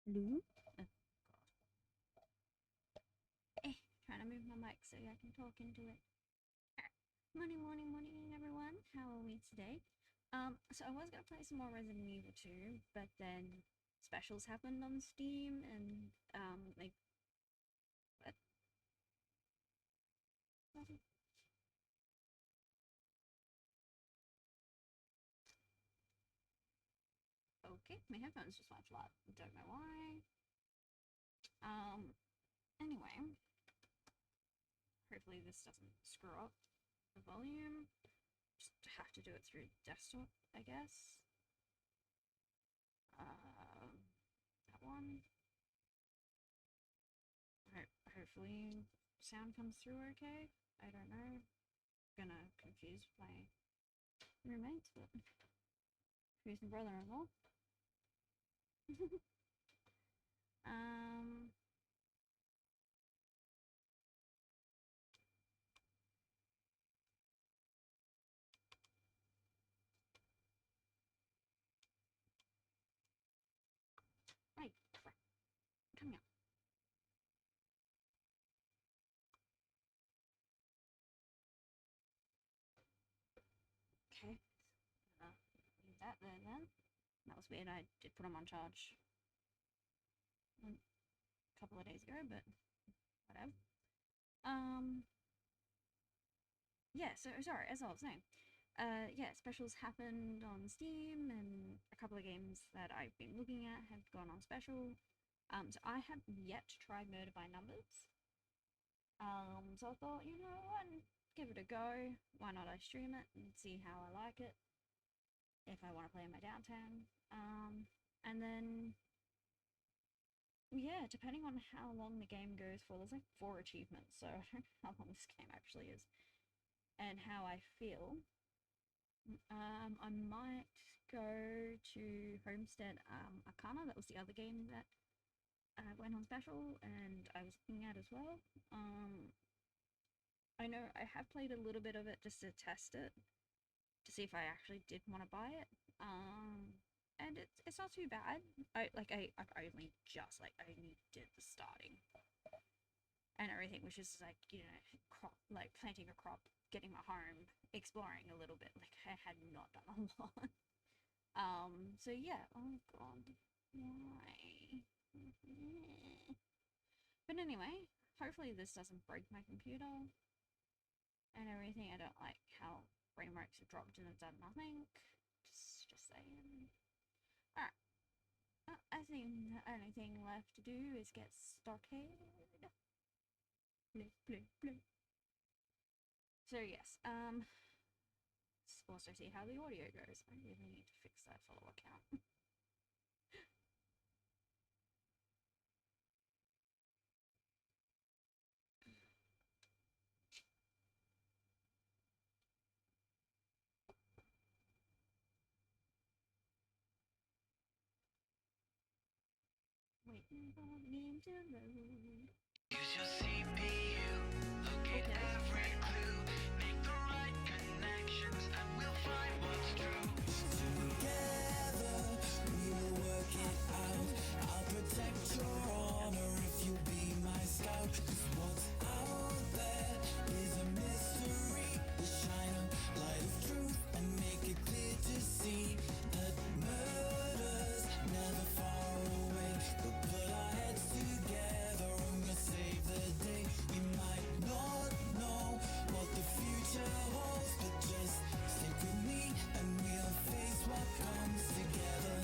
Lou? Oh, God. Trying to move my mic so I can talk into it. Morning, morning, morning, everyone. How are we today? So I was gonna play some more Resident Evil 2, but then specials happened on Steam, and like, what? Okay, my headphones just went flat. Don't know why. Anyway, hopefully this doesn't screw up the volume. Just have to do it through desktop, I guess. That one. Hopefully sound comes through okay. I don't know. Gonna confuse my roommates, but confuse my brother-in-law. um. Right. Come here. Okay. Leave that there then. That was weird. I did put them on charge a couple of days ago, but whatever. Yeah, so sorry, as I was saying, yeah, specials happened on Steam, and a couple of games that I've been looking at have gone on special. So I have yet to try Murder by Numbers. So I thought, you know what, give it a go. Why not I stream it and see how I like it if I want to play in my downtime. And then yeah, depending on how long the game goes for, there's like 4 achievements, so I don't know how long this game actually is and how I feel. I might go to Homestead Arcana. That was the other game that went on special and I was looking at as well. I know I have played a little bit of it just to test it, to see if I actually did want to buy it. And it's not too bad. I only just I only did the starting and everything, which is like, you know, planting a crop, getting my home, exploring a little bit. Like I had not done a lot. So yeah, oh god, why? But anyway, hopefully this doesn't break my computer and everything. I don't like how frame rates have dropped and it's done nothing. Just saying. Alright. I think the only thing left to do is get started. Play, play, play. So yes, also see how the audio goes. I really need to fix that follower count. Waiting for me to load. Use your CPU, locate every clue, make the right connections, and we'll find what's true. Together, we will work it out. I'll protect your honor if you be my scout. 'Cause what's out there is a mystery. We'll shine a light of truth and make it clear to see that murder's never far away. We'll put our heads together and we'll save the day. We might not know what the future holds, but just stick with me and we'll face what comes together.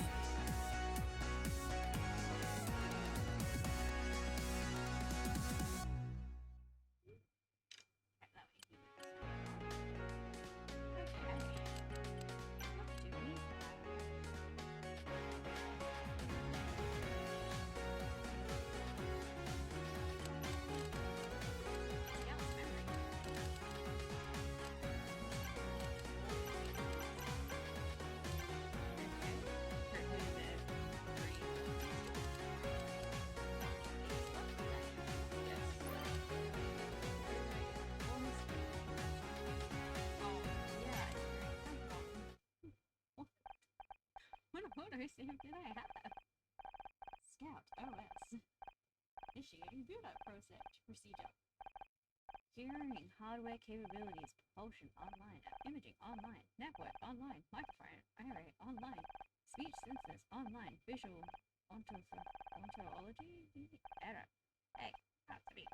What photo save did I have? Scout. Initiating build-up procedure. Hearing, hardware capabilities, propulsion online, imaging online, network online, microphone array online, speech synthesis online, visual ontology error. Hey, that's me.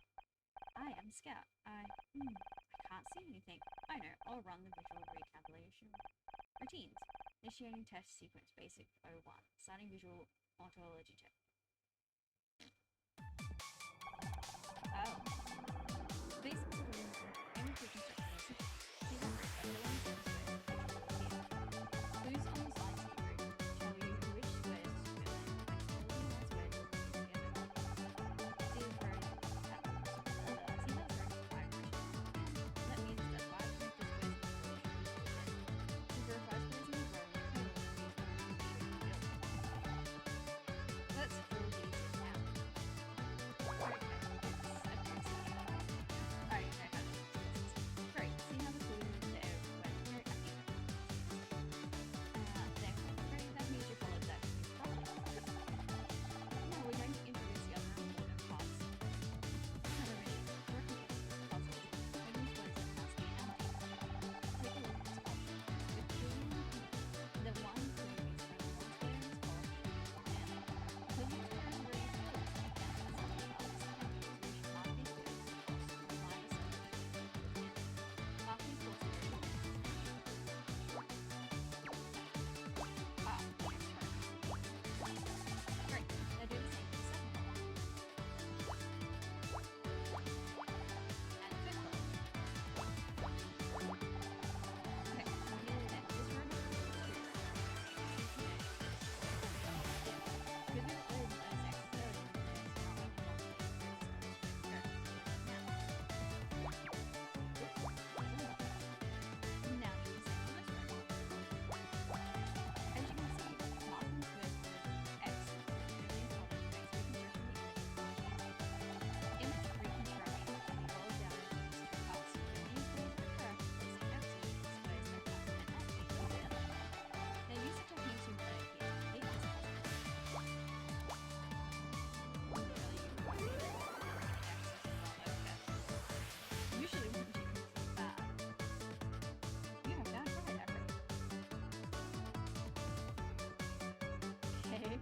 I am Scout. I can't see anything. I know. I'll run the visual recalculation routines. Initiating test sequence basic 01. Starting visual ontology check. Oh. Basic image reconstruction. See that clues on the slide secret tell you which squares to fill in when filling one square to the end of the block. See how the rows are 5 questions. That means that 5 connected squares in the row should be filled in. If there are 5 squares in the row, total will be 1 Let's fill these in now. Okay, great. See how the clues there went very happy. They're great. That means you followed that clue properly. Now we're going to introduce the other important parts. Working puzzles. Moving towards the task and take a look at this problem. The clue, the one clue is the one square is called and because the square is already filled, Great, now do the same for the second one. And the fifth one. Okay, we're nearly there. This room is two. Could be all the next third in this, now do the same for this room. As you can see, marking squares with X really solid face reconstruction image reconstruction can be rolled down into these two parts. When these squares occur, placing X in these squares that cut and X equals the other. Now use the techniques you learned here to complete this puzzle. Usually when you use that, you have done right, Everett. Okay.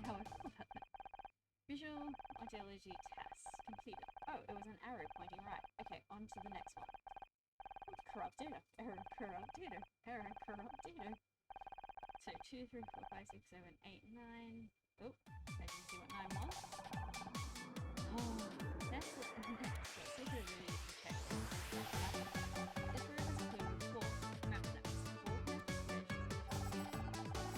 Now I thought about that. Visual ontology test completed. Oh, it was an arrow pointing right. Okay, on to the next one. Corrupt data. Error, corrupt data. Error, corrupt data. So 2, 3, 4, 5, 6, 7, 8, 9. Oh, I didn't see what 9 was. Oh, that's what next. Let's see if we really need to check this. This room has a clue with 4. Remember that means 4 connected squares.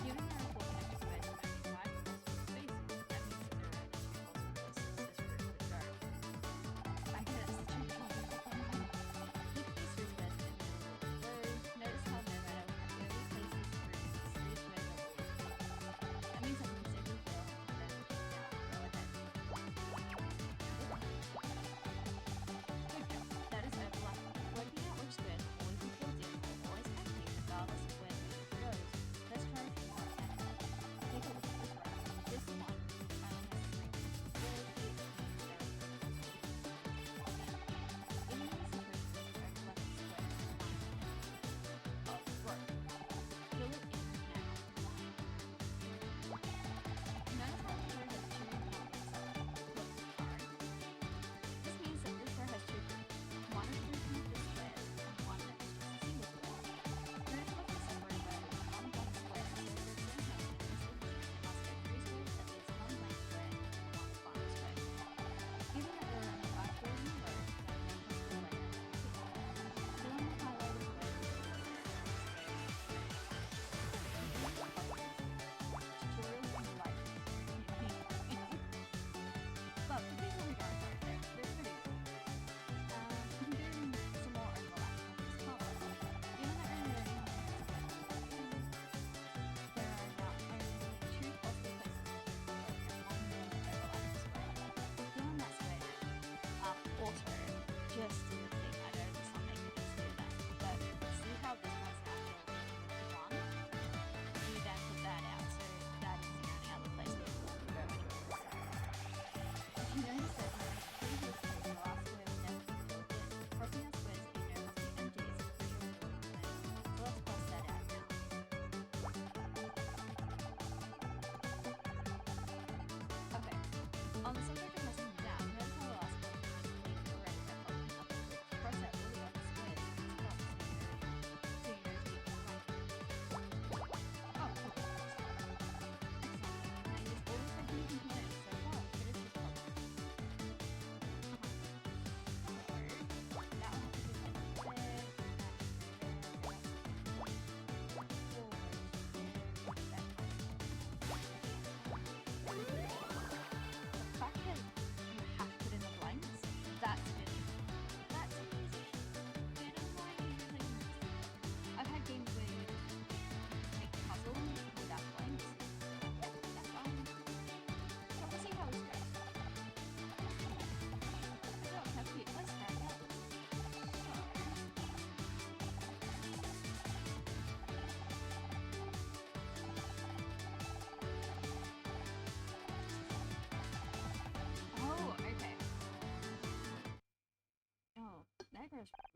Given there are 4 connected squares and only 5 possible spaces, that means that there are only 2 possible places this room could go. I guess 2 possible. Look at these 3 squares in the middle of the row. Notice how no matter where we place these groups, these squares are always covered. That means I can safely fill them down, go ahead.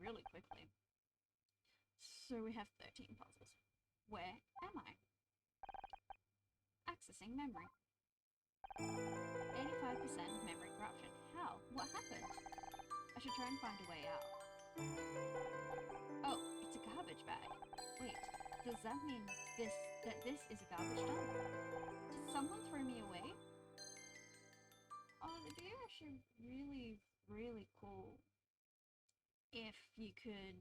really quickly. So we have 13 puzzles. Where am I? Accessing memory. 85% memory corruption. How? What happened? I should try and find a way out. Oh, it's a garbage bag. Wait, does that mean this is a garbage dump? Did someone throw me away? Oh, it'd be actually really, really cool if you could,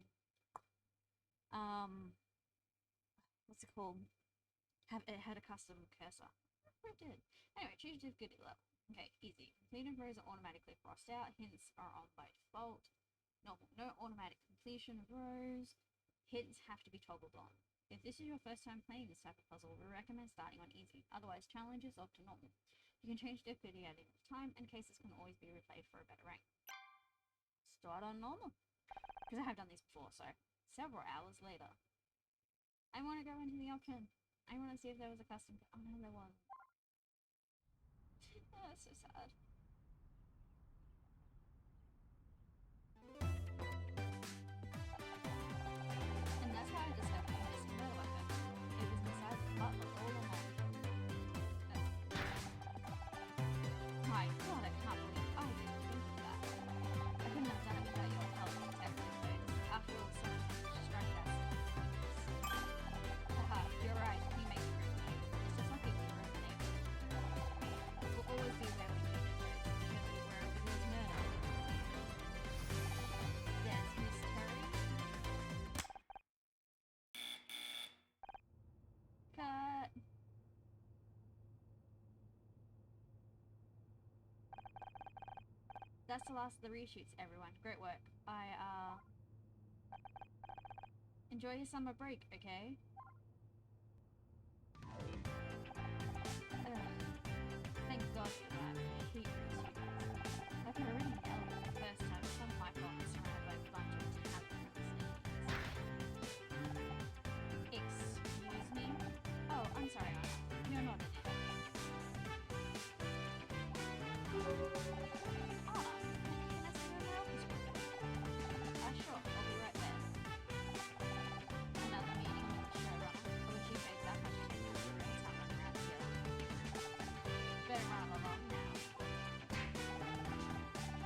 what's it called? Have it had a custom cursor. I did. Anyway, choose difficulty level. Okay, easy. Completed rows are automatically crossed out. Hints are on by default. Normal. No automatic completion of rows. Hints have to be toggled on. If this is your first time playing this type of puzzle, we recommend starting on easy. Otherwise, challenges up to normal. You can change difficulty at any time, and cases can always be replayed for a better rank. Start on normal. Because I have done these before, so several hours later. I want to go into the option. I want to see if there was a custom. Oh no, there wasn't. Oh, that's so sad. And that's how I discovered the missing row weapon. It was inside the butler all along. My god, I can't believe I didn't think of that. I couldn't have done it without your help detecting things. After all, someone distracted us. Haha, you're right, we make it great. It's just like if we were in the neighborhood. We'll always be where we need it, because wherever there's murder, there's mystery. Cut. That's the last of the reshoots, everyone. Great work. Enjoy your summer break, okay? Thank God for that. I hate reshoots. Like I already nailed it the first time. Some of my fault is surrounded by a bunch of talented sneakers. Excuse me? Oh, I'm sorry, Anna. You're not an idiot. Anna, can I see your office window? Sure, I'll be right there. Another meeting with the showrunner. I wish you faced that much too much room tumbling around here. Better run along now.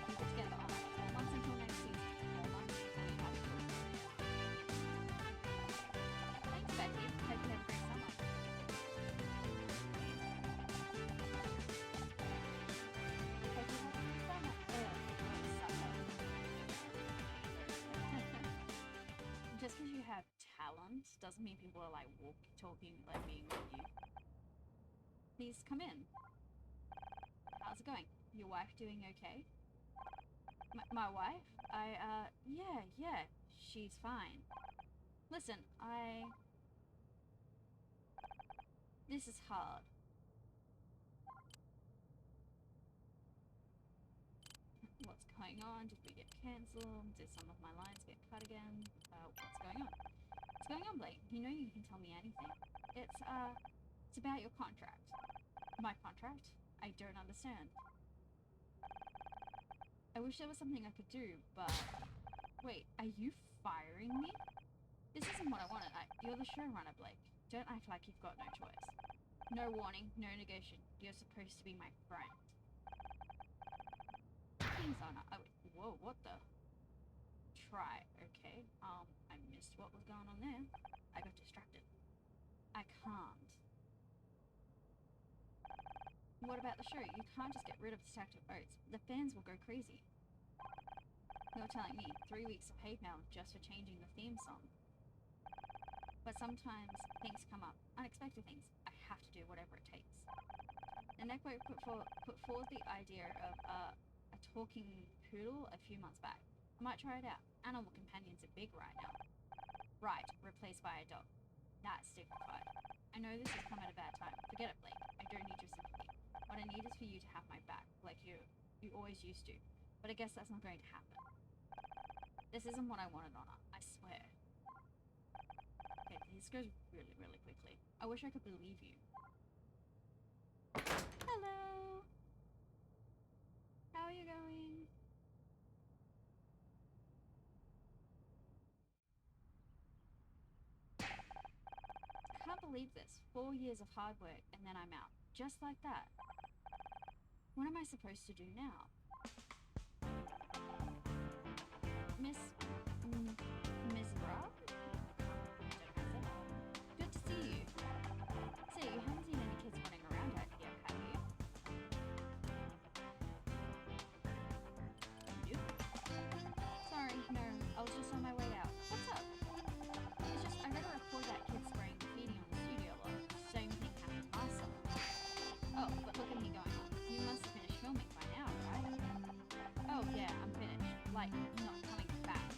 Keep it together, Anna. 4 months until next season. 4 months until you have to quit. Thanks, Becky. Hope you have a great summer. Just because you have talent doesn't mean people are like talking, like being with you. Please come in. How's it going? Your wife doing okay? My wife? Yeah, she's fine. Listen, this is hard. What's going on? Did we get cancelled? Did some of my lines get cut again? What's going on? What's going on, Blake? You know you can tell me anything. It's about your contract. My contract? I don't understand. I wish there was something I could do, but... Wait, are you firing me? This isn't what I wanted. You're the showrunner, Blake. Don't act like you've got no choice. No warning, no negation. You're supposed to be my friend. Things on. Whoa, what the? Try, okay. I missed what was going on there. I got distracted. I can't. What about the show? You can't just get rid of Detective Oates. The fans will go crazy. You're telling me 3 weeks of pay mail just for changing the theme song. But sometimes things come up. Unexpected things. I have to do whatever it takes. The Network put forward the idea of a talking poodle a few months back. I might try it out. Animal companions are big right now. Right, replaced by a dog. That's dignified. I know this has come at a bad time. Forget it, Blake. I don't need your sympathy. What I need is for you to have my back, like you always used to. But I guess that's not going to happen. This isn't what I wanted, Honor. I swear. Okay, this goes really, really quickly. I wish I could believe you. Hello! How are you going? believe this. 4 years of hard work and then I'm out. Just like that. What am I supposed to do now? Miss... Miss Rob? Good to see you. Say, you haven't seen any kids running around out here, have you? You? Sorry, no. I was just on my way out. What's up? It's just, I gotta report that kid spraying graffiti on the studio lot. Same thing happened last summer. Oh, but look at me going on. You must have finished filming by now, right? Oh, yeah, I'm finished. Like, not coming back.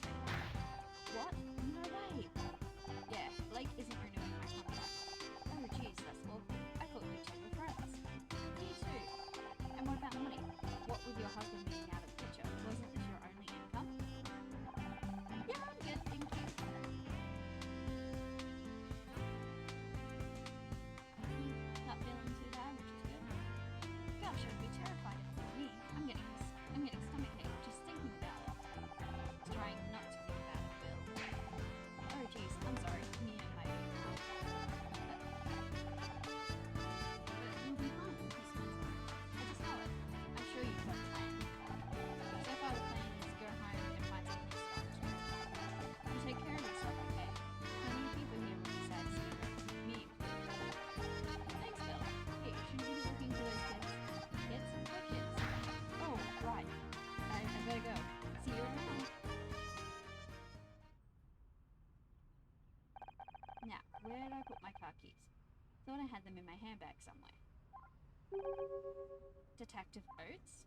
What? No way! Yeah, Blake isn't renewing my contract. Oh, jeez, that's awful. I thought you two were friends. Me too. And what about money? What with your husband being out of the picture? Wasn't this your only income? Yeah, I'm good, thank you. Not feeling too bad, which is good. Gosh, I'd be terrified if it were me. I'm getting stomachache just thinking about it. Trying not to think about it, Bill. Oh jeez, I'm sorry. Me and my but you'll be fine this winter. I just know it. I'm sure you've got a plan. So far the plan is go home and find something to start with. You take care of yourself, okay? Plenty of people here will be sad to see you. Me included. Thanks, Bill. Hey, shouldn't you be looking for those kids? Kids? What kids? Oh, right. I better go. See you around. Now, where did I put my car keys? Thought I had them in my handbag somewhere. Detective Oates?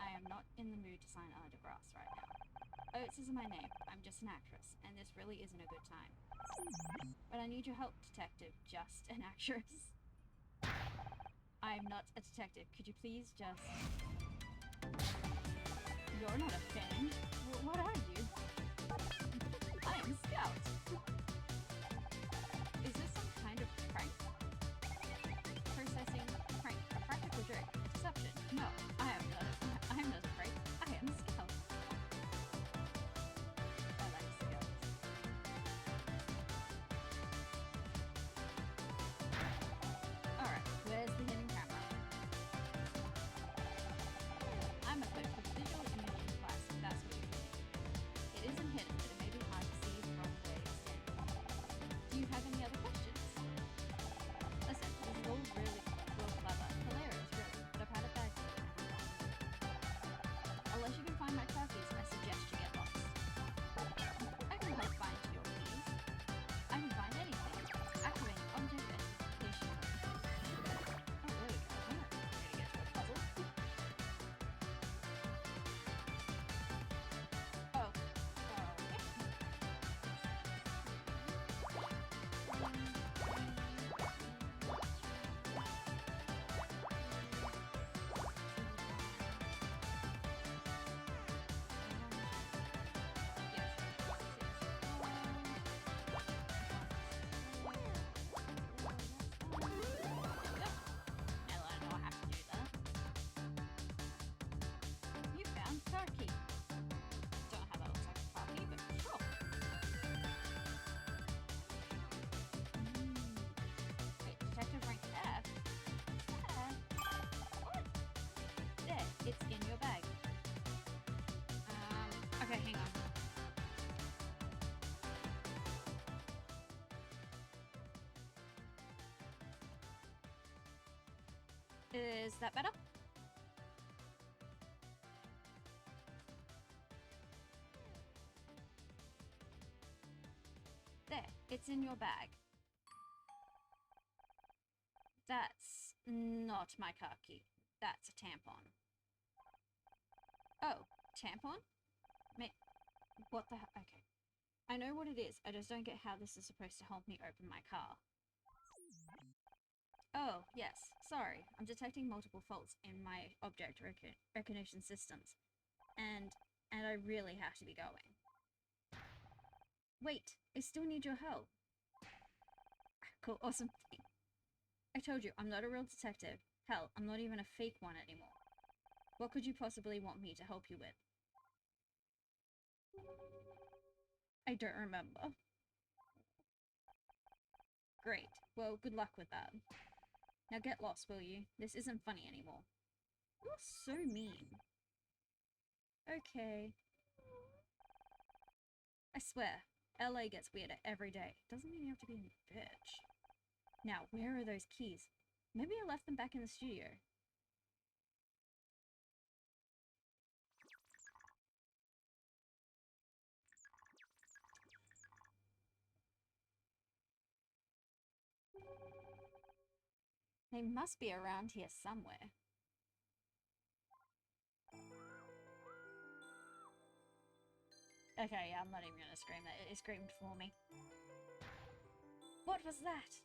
I am not in the mood to sign autographs right now. Oates isn't my name. I'm just an actress, and this really isn't a good time. But I need your help, detective. Just an actress. I'm not a detective. Could you please just... You're not a fan. What are you? I am Scout. Is this some kind of prank? Processing prank. A practical joke. Deception. No, I am not a prank. I am Scout. I like Scouts. Alright, where's the hidden camera? I'm equipped with visual imaging device, if that's what you mean. It isn't hidden, but it may be hard to see from where you stand. Do you have any other questions? Listen, this is all really clever. Hilarious, really, but I've had a bad day. Unless you can find my car keys, I suggest you get lost. I can help find your keys. I can find anything. Activating object identification. Oh, there we go. We're not ready to get to a puzzle. Oh. Okay. You found car key. Don't know how that looks like a car key, but sure. Wait, detective rank F? What? There, it's in your bag. Okay, hang on. Is that better? There, it's in your bag. That's not my car key. That's a tampon. Oh, tampon? What the hell? Okay. I know what it is. I just don't get how this is supposed to help me open my car. Oh, yes. Sorry. I'm detecting multiple faults in my object recognition systems. And I really have to be going. Wait, I still need your help. Cool, awesome thing. I told you, I'm not a real detective. Hell, I'm not even a fake one anymore. What could you possibly want me to help you with? I don't remember. Great. Well, good luck with that. Now get lost, will you? This isn't funny anymore. You're so mean. Okay. I swear, LA gets weirder every day. Doesn't mean you have to be a bitch. Now, where are those keys? Maybe I left them back in the studio. They must be around here somewhere. Okay, yeah, I'm not even gonna scream that. It screamed for me. What was that?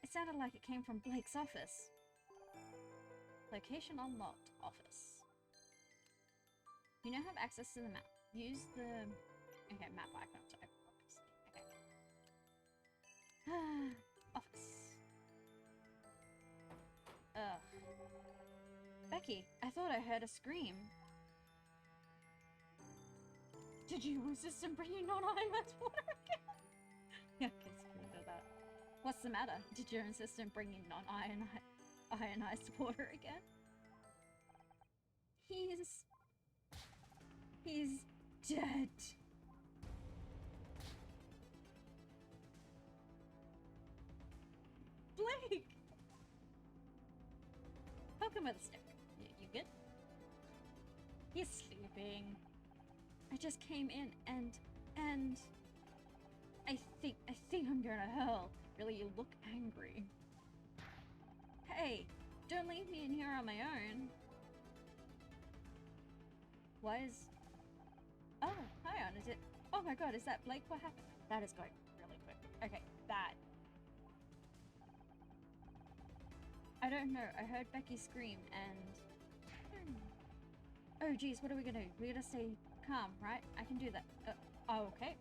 It sounded like it came from Blake's office. Location unlocked. Office. You now have access to the map. Use the... Okay, map icon to open office. Okay. Office. Ugh. Becky, I thought I heard a scream. Did you insist on bringing non-ionized water again? Yeah, okay, screw that. What's the matter? Did you insist on bringing non-ionized water again? He's dead. Blake! Poke him with a stick. You good? He's sleeping. I just came in and I think I'm going to hell. Really, you look angry. Hey, don't leave me in here on my own. Why is... Oh, hi on, is it... Oh my god, is that Blake? What happened? That is going really quick. Okay, that. I don't know, I heard Becky scream and... Oh geez, what are we gonna do? We're gonna stay calm, right? I can do that. Oh, okay.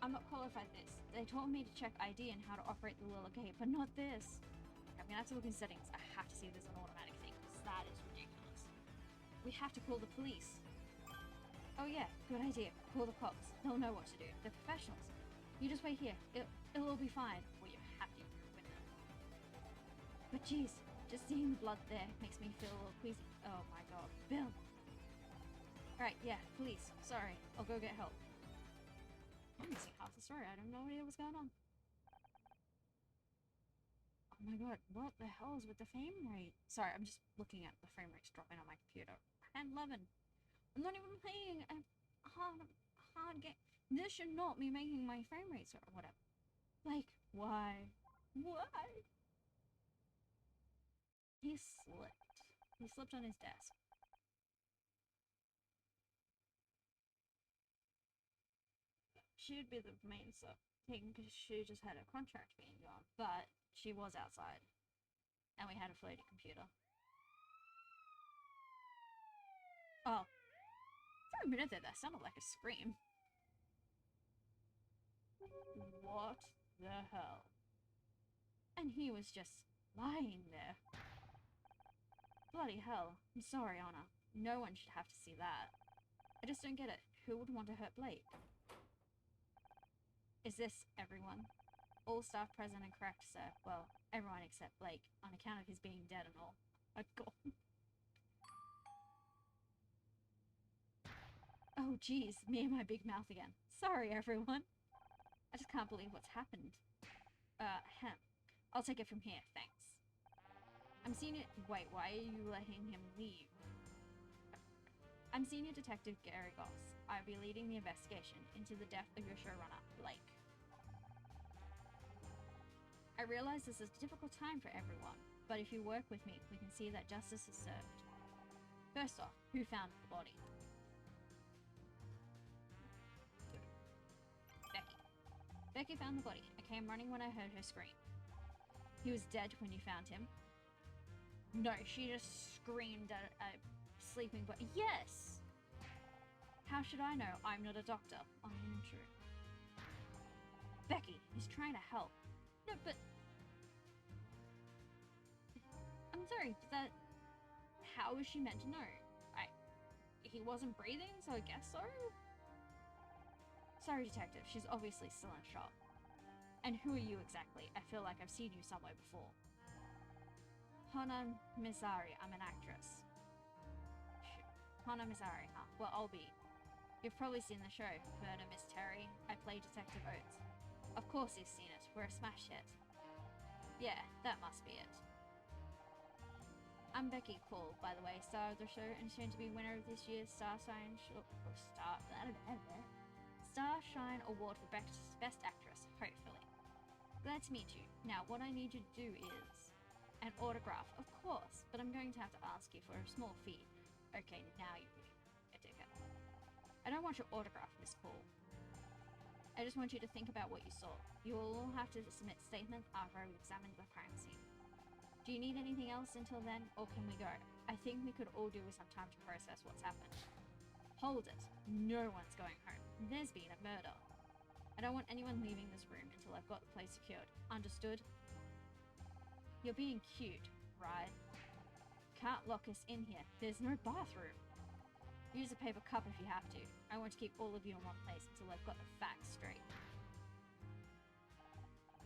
I'm not qualified this. They told me to check ID and how to operate the little gate, but not this. I'm gonna have to look in settings. I have to see if there's an automatic thing, because that is ridiculous. We have to call the police. Oh yeah, good idea. Call the cops. They'll know what to do. They're professionals. You just wait here. It'll all be fine. Well, you have to with them. But geez, just seeing the blood there makes me feel a little queasy. Oh my god. Bill! Right, yeah, police. Sorry. I'll go get help. I'm missing half the story. I don't know what was going on. Oh my god, what the hell is with the frame rate? Sorry, I'm just looking at the frame rates dropping on my computer. 1011. I'm not even playing a hard game. This should not be making my frame rates or whatever. Like, why? Why? He slipped. He slipped on his desk. She'd be the main thing because she just had a contract being gone, but she was outside, and we had a floaty computer. Oh, for a minute there, that sounded like a scream. What the hell? And he was just lying there. Bloody hell! I'm sorry, Anna. No one should have to see that. I just don't get it. Who would want to hurt Blake? Is this everyone? All staff present and correct, sir. Well, everyone except Blake, on account of his being dead and all. Oh god. Oh geez, me and my big mouth again. Sorry, everyone. I just can't believe what's happened. I'll take it from here, thanks. I'm senior- Wait, why are you letting him leave? I'm Senior Detective Gary Goss. I'll be leading the investigation into the death of your showrunner, Blake. I realize this is a difficult time for everyone, but if you work with me, we can see that justice is served. First off, who found the body? Becky. Becky found the body. I came running when I heard her scream. He was dead when you found him. No, she just screamed at a sleeping body. Yes! How should I know? I'm not a doctor. Untrue. Becky, he's trying to help. No, but... I'm sorry, that... How was she meant to know? He wasn't breathing, so I guess so? Sorry, Detective, she's obviously still in shock. And who are you exactly? I feel like I've seen you somewhere before. Hana Mizari, I'm an actress. Hana Mizari, huh? Well, I'll be. You've probably seen the show, Murder Miss Terry. I play Detective Oates. Of course you've seen it. We're a smash hit. Yeah, that must be it. I'm Becky Cole, by the way, star of the show and soon to be winner of this year's Starshine Award for Best Actress, hopefully. Glad to meet you. Now, what I need you to do is an autograph, of course, but I'm going to have to ask you for a small fee. Okay, now you're being a dickhead. I don't want your autograph, Miss Cole. I just want you to think about what you saw. You will all have to submit statements after I've examined the crime scene. Do you need anything else until then, or can we go? I think we could all do with some time to process what's happened. Hold it. No one's going home. There's been a murder. I don't want anyone leaving this room until I've got the place secured. Understood? You're being cute, right? Can't lock us in here. There's no bathroom. Use a paper cup if you have to. I want to keep all of you in one place until I've got the facts straight.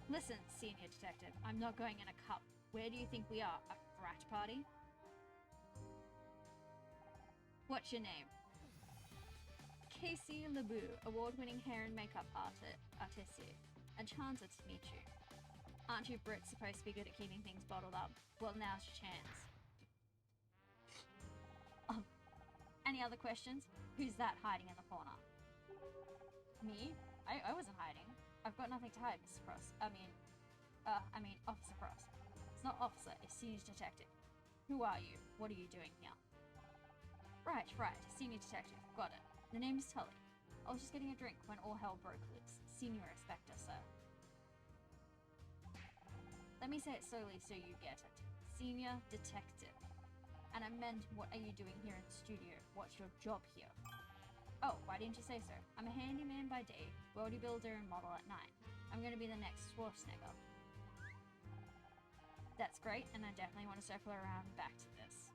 Listen, senior detective, I'm not going in a cup. Where do you think we are? A frat party? What's your name? Casey LeBou, award-winning hair and makeup artist. Enchanted to meet you. Aren't you Brits supposed to be good at keeping things bottled up? Well, now's your chance. Any other questions? Who's that hiding in the corner? Me? I wasn't hiding. I've got nothing to hide, Mr. Cross. Officer Cross. It's not officer, it's senior detective. Who are you? What are you doing here? Right. Senior detective. Got it. The name is Tully. I was just getting a drink when all hell broke loose. Senior inspector, sir. Let me say it slowly so you get it. Senior detective. And I meant, what are you doing here in the studio? What's your job here? Oh, why didn't you say so? I'm a handyman by day, bodybuilder and model at night. I'm gonna be the next Schwarzenegger. That's great, and I definitely want to circle around back to this.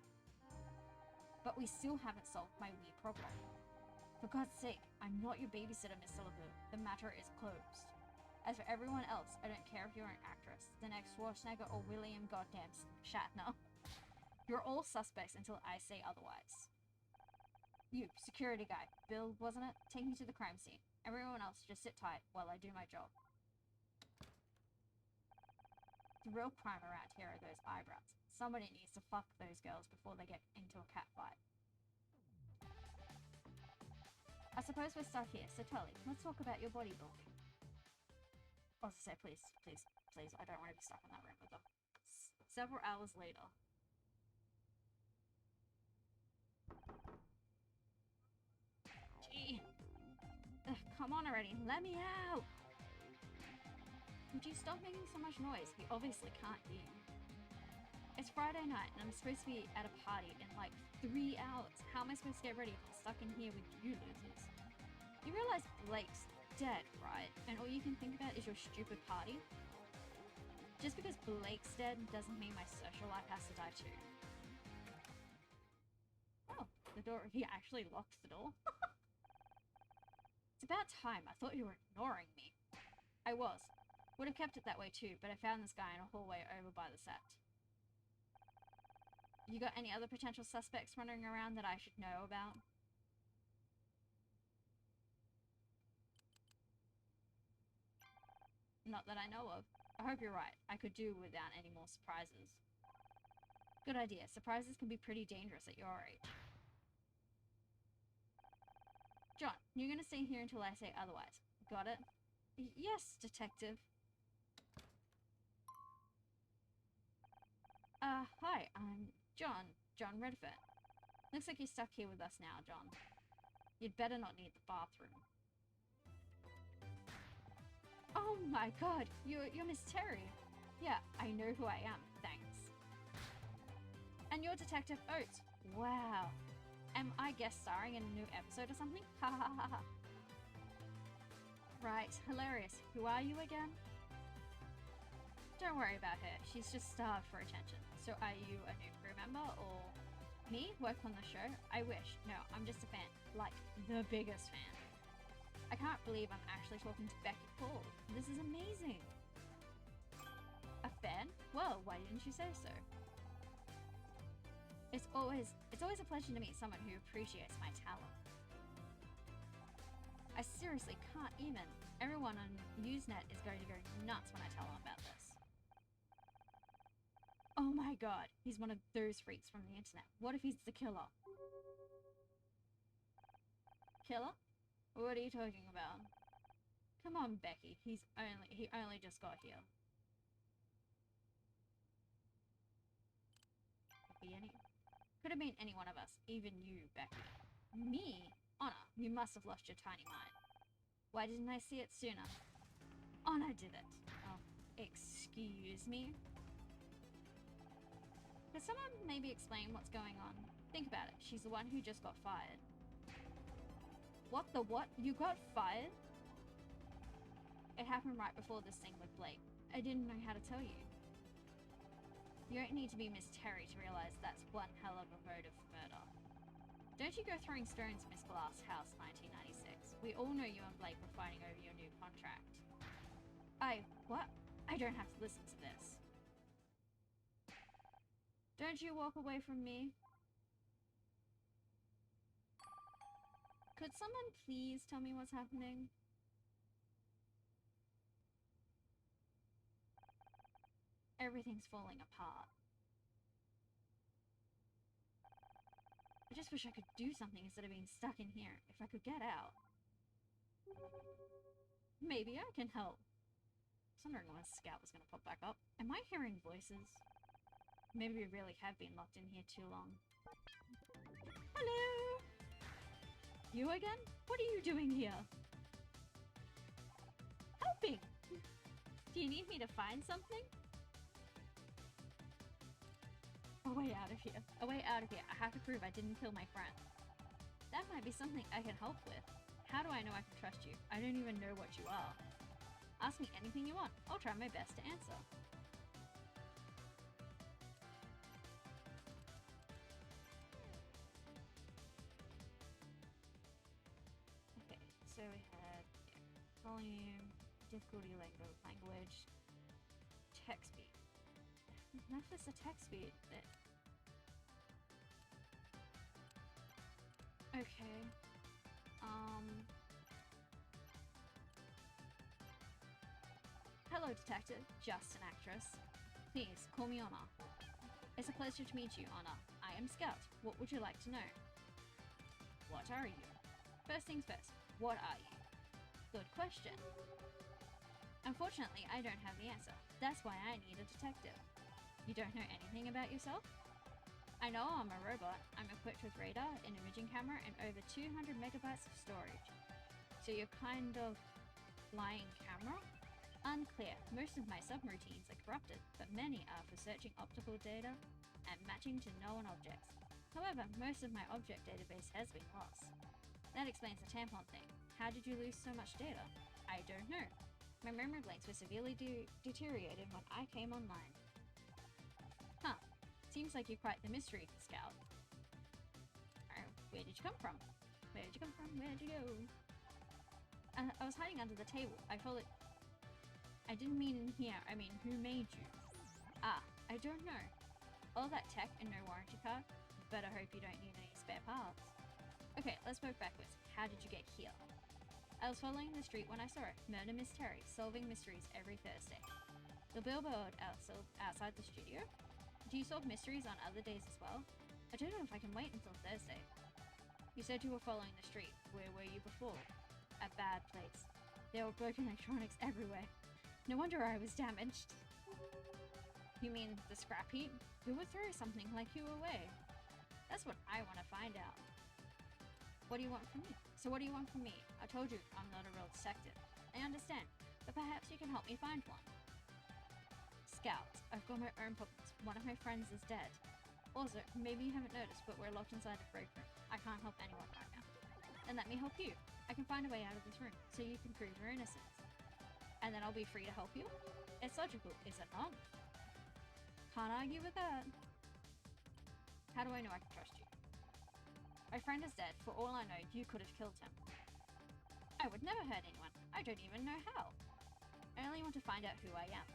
But we still haven't solved my wee problem. For God's sake, I'm not your babysitter, Mr. LeBou. The matter is closed. As for everyone else, I don't care if you're an actress, the next Schwarzenegger or William goddamn Shatner. You're all suspects until I say otherwise. You, security guy. Bill, wasn't it? Take me to the crime scene. Everyone else, just sit tight while I do my job. The real crime around here are those eyebrows. Somebody needs to fuck those girls before they get into a cat fight. I suppose we're stuck here, so Tully, let's talk about your bodybuilding. Oh, say, please, I don't want to be stuck in that room with them. Several hours later. Gee. Ugh, come on already, let me out! Would you stop making so much noise? We obviously can't hear you. It's Friday night and I'm supposed to be at a party in like 3 hours. How am I supposed to get ready if I'm stuck in here with you losers? You realize Blake's dead, right? And all you can think about is your stupid party? Just because Blake's dead doesn't mean my social life has to die too. Oh, the door, he actually locked the door? It's about time. I thought you were ignoring me. I was. Would have kept it that way too, but I found this guy in a hallway over by the set. You got any other potential suspects running around that I should know about? Not that I know of. I hope you're right. I could do without any more surprises. Good idea. Surprises can be pretty dangerous at your age. John, you're gonna stay here until I say otherwise. Got it? Yes, detective. Hi, I'm John Redfern. Looks like you're stuck here with us now, John. You'd better not need the bathroom. Oh my god, you're Miss Terry. Yeah, I know who I am, thanks. And you're Detective Oates. Wow. Am I guest starring in a new episode or something? Ha ha ha ha. Right, hilarious. Who are you again? Don't worry about her, she's just starved for attention. So are you a new crew member, or me? Work on the show? I wish. No, I'm just a fan. Like, the biggest fan. I can't believe I'm actually talking to Becky Cole. This is amazing. Ben? Well, why didn't you say so? It's always a pleasure to meet someone who appreciates my talent. I seriously can't even. Everyone on Usenet is going to go nuts when I tell them about this. Oh my god, he's one of those freaks from the internet. What if he's the killer? Killer? What are you talking about? Come on, Becky. He only just got here. Could have been any one of us, even you, Becky. Me? Honor, you must have lost your tiny mind. Why didn't I see it sooner? Honor did it. Oh, excuse me? Could someone maybe explain what's going on? Think about it. She's the one who just got fired. What the what? You got fired? It happened right before this thing with Blake. I didn't know how to tell you. You don't need to be Miss Terry to realize that's one hell of a motive for murder. Don't you go throwing stones, Miss Glasshouse 1996. We all know you and Blake were fighting over your new contract. What? I don't have to listen to this. Don't you walk away from me? Could someone please tell me what's happening? Everything's falling apart. I just wish I could do something instead of being stuck in here. If I could get out. Maybe I can help. I was wondering when Scout was going to pop back up. Am I hearing voices? Maybe we really have been locked in here too long. Hello! You again? What are you doing here? Helping! Do you need me to find something? A way out of here. A way out of here. I have to prove I didn't kill my friend. That might be something I can help with. How do I know I can trust you? I don't even know what you are. Ask me anything you want. I'll try my best to answer. Okay, so we had volume, difficulty language, text speed. None of this is text speed. Okay. Hello, detective. Just an actress. Please, call me Honor. It's a pleasure to meet you, Honor. I am Scout. What would you like to know? What are you? First things first, what are you? Good question. Unfortunately, I don't have the answer. That's why I need a detective. You don't know anything about yourself? I know I'm a robot. I'm equipped with radar, an imaging camera, and over 200 megabytes of storage. So you're kind of flying camera? Unclear. Most of my subroutines are corrupted, but many are for searching optical data and matching to known objects. However, most of my object database has been lost. That explains the tampon thing. How did you lose so much data? I don't know. My memory blanks were severely deteriorated when I came online. Huh. Seems like you're quite the mystery, Scout. Where did you come from? Where did you come from? Where did you go? I was hiding under the table. I followed... I didn't mean in here. I mean, who made you? I don't know. All that tech and no warranty card? Better hope you don't need any spare parts. Okay, let's work backwards. How did you get here? I was following the street when I saw it. Murder Mystery, solving mysteries every Thursday. The billboard outside the studio? Do you solve mysteries on other days as well? I don't know if I can wait until Thursday. You said you were following the street. Where were you before? A bad place. There were broken electronics everywhere. No wonder I was damaged. You mean the scrap heap? Who would throw something like you away? That's what I want to find out. What do you want from me? So what do you want from me? I told you I'm not a real detective. I understand, but perhaps you can help me find one. Scout, I've got my own problems. One of my friends is dead. Also, maybe you haven't noticed, but we're locked inside a break room. I can't help anyone right now. Then let me help you. I can find a way out of this room, so you can prove your innocence. And then I'll be free to help you? It's logical, is it not? Can't argue with that. How do I know I can trust you? My friend is dead. For all I know, you could have killed him. I would never hurt anyone. I don't even know how. I only want to find out who I am.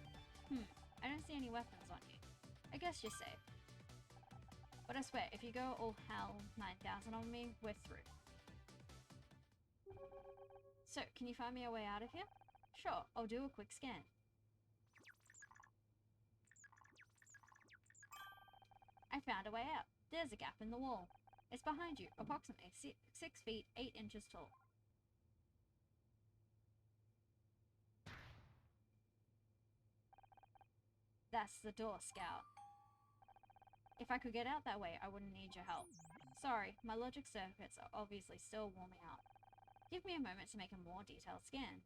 I don't see any weapons on you. I guess you're safe. But I swear, if you go all hell 9000 on me, we're through. So, can you find me a way out of here? Sure, I'll do a quick scan. I found a way out. There's a gap in the wall. It's behind you, approximately 6 feet 8 inches tall. That's the door, Scout. If I could get out that way, I wouldn't need your help. Sorry, my logic circuits are obviously still warming up. Give me a moment to make a more detailed scan.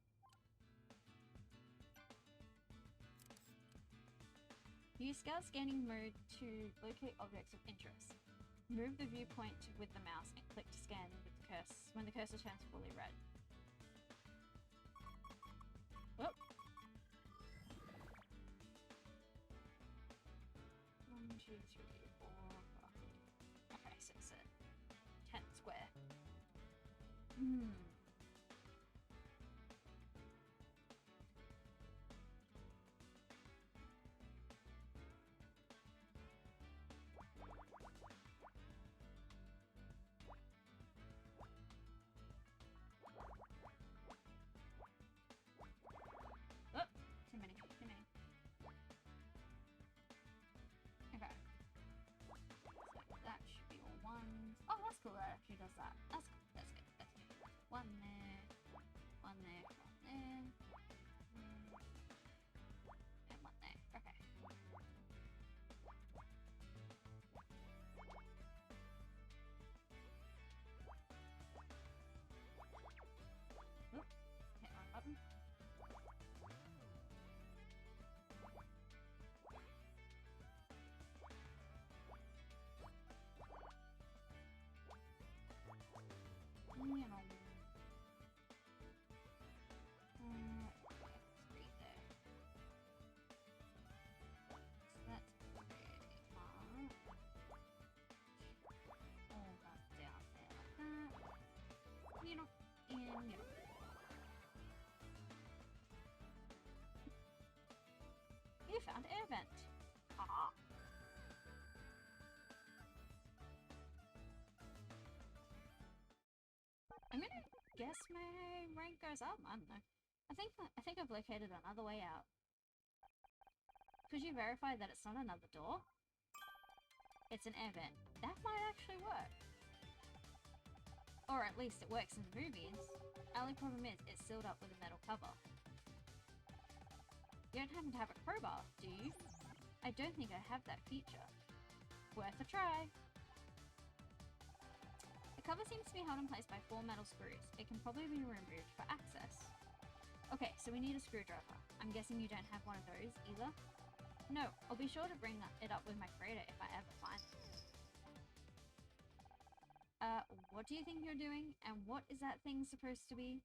Use Scout scanning mode to locate objects of interest. Move the viewpoint with the mouse and click to scan with the cursor when the cursor turns fully red. Whoop. 1, 2, 3, 4, 5. Okay, so it's a 10 square. Oh, too many. Okay. So that should be all ones. Oh, that's cool. That actually does that. That's cool. That's good. One there. One there. And one there. Okay. Oop. Hit wrong button. Three there. So that's pretty much all that down there like that. You found air vent. Haha. I'm gonna guess my rank goes up. I don't know. I think I've located another way out. Could you verify that it's not another door? It's an air vent. That might actually work. Or at least it works in the movies. Only problem is, it's sealed up with a metal cover. You don't happen to have a crowbar, do you? I don't think I have that feature. Worth a try. The cover seems to be held in place by 4 metal screws. It can probably be removed for access. Okay, so we need a screwdriver. I'm guessing you don't have one of those either? No, I'll be sure to bring it up with my freighter if I ever find it. What do you think you're doing? And what is that thing supposed to be?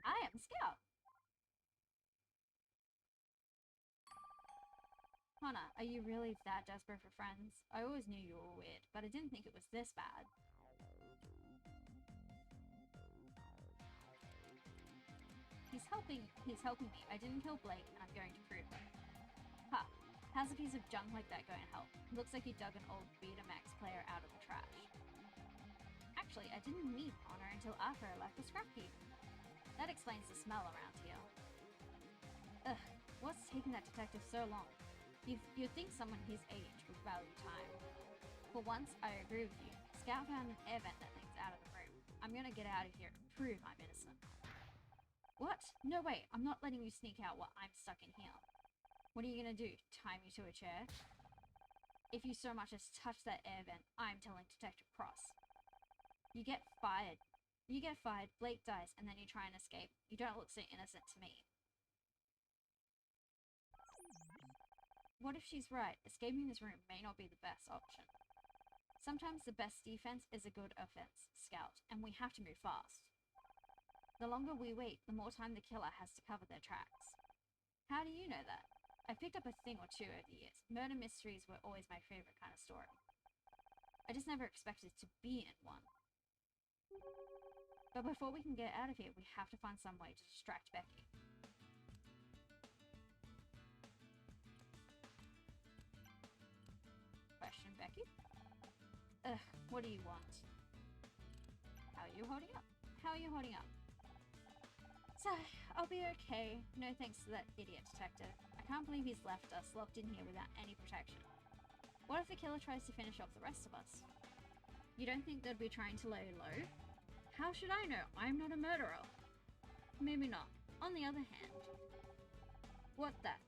I am Scout! Hana, are you really that desperate for friends? I always knew you were weird, but I didn't think it was this bad. He's helping me. I didn't kill Blake, and I'm going to prove it. Ha! How's a piece of junk like that going to help? Looks like you dug an old Betamax player out of the trash. Actually, I didn't meet Honor until after I left the scrap heap. That explains the smell around here. Ugh, what's taking that detective so long? You'd think someone his age would value time. For once, I agree with you. Scout found an air vent that leads out of the room. I'm gonna get out of here and prove I'm innocent. What? No way, I'm not letting you sneak out while I'm stuck in here. What are you gonna do? Tie me to a chair? If you so much as touch that air vent, I'm telling Detective Cross. You get fired. Blake dies, and then you try and escape. You don't look so innocent to me. What if she's right? Escaping this room may not be the best option. Sometimes the best defense is a good offense, Scout, and we have to move fast. The longer we wait, the more time the killer has to cover their tracks. How do you know that? I picked up a thing or two over the years. Murder mysteries were always my favorite kind of story. I just never expected to be in one. But before we can get out of here, we have to find some way to distract Becky. Becky? Ugh, what do you want? How are you holding up? How are you holding up? So, I'll be okay. No thanks to that idiot detective. I can't believe he's left us locked in here without any protection. What if the killer tries to finish off the rest of us? You don't think they'd be trying to lay low? How should I know? I'm not a murderer. Maybe not. On the other hand... What that?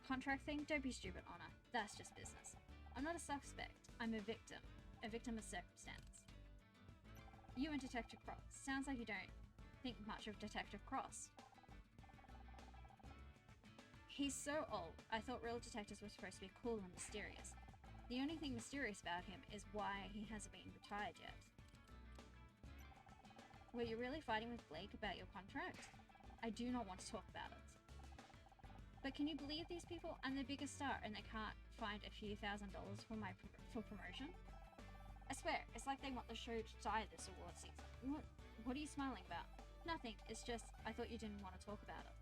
Contract thing? Don't be stupid, Honor. That's just business. I'm not a suspect. I'm a victim. A victim of circumstance. You and Detective Cross. Sounds like you don't think much of Detective Cross. He's so old. I thought real detectives were supposed to be cool and mysterious. The only thing mysterious about him is why he hasn't been retired yet. Were you really fighting with Blake about your contract? I do not want to talk about it. But can you believe these people? I'm the biggest star and they can't find a few $1,000s for promotion? I swear, it's like they want the show to die this award season. What are you smiling about? Nothing, it's just, I thought you didn't want to talk about it.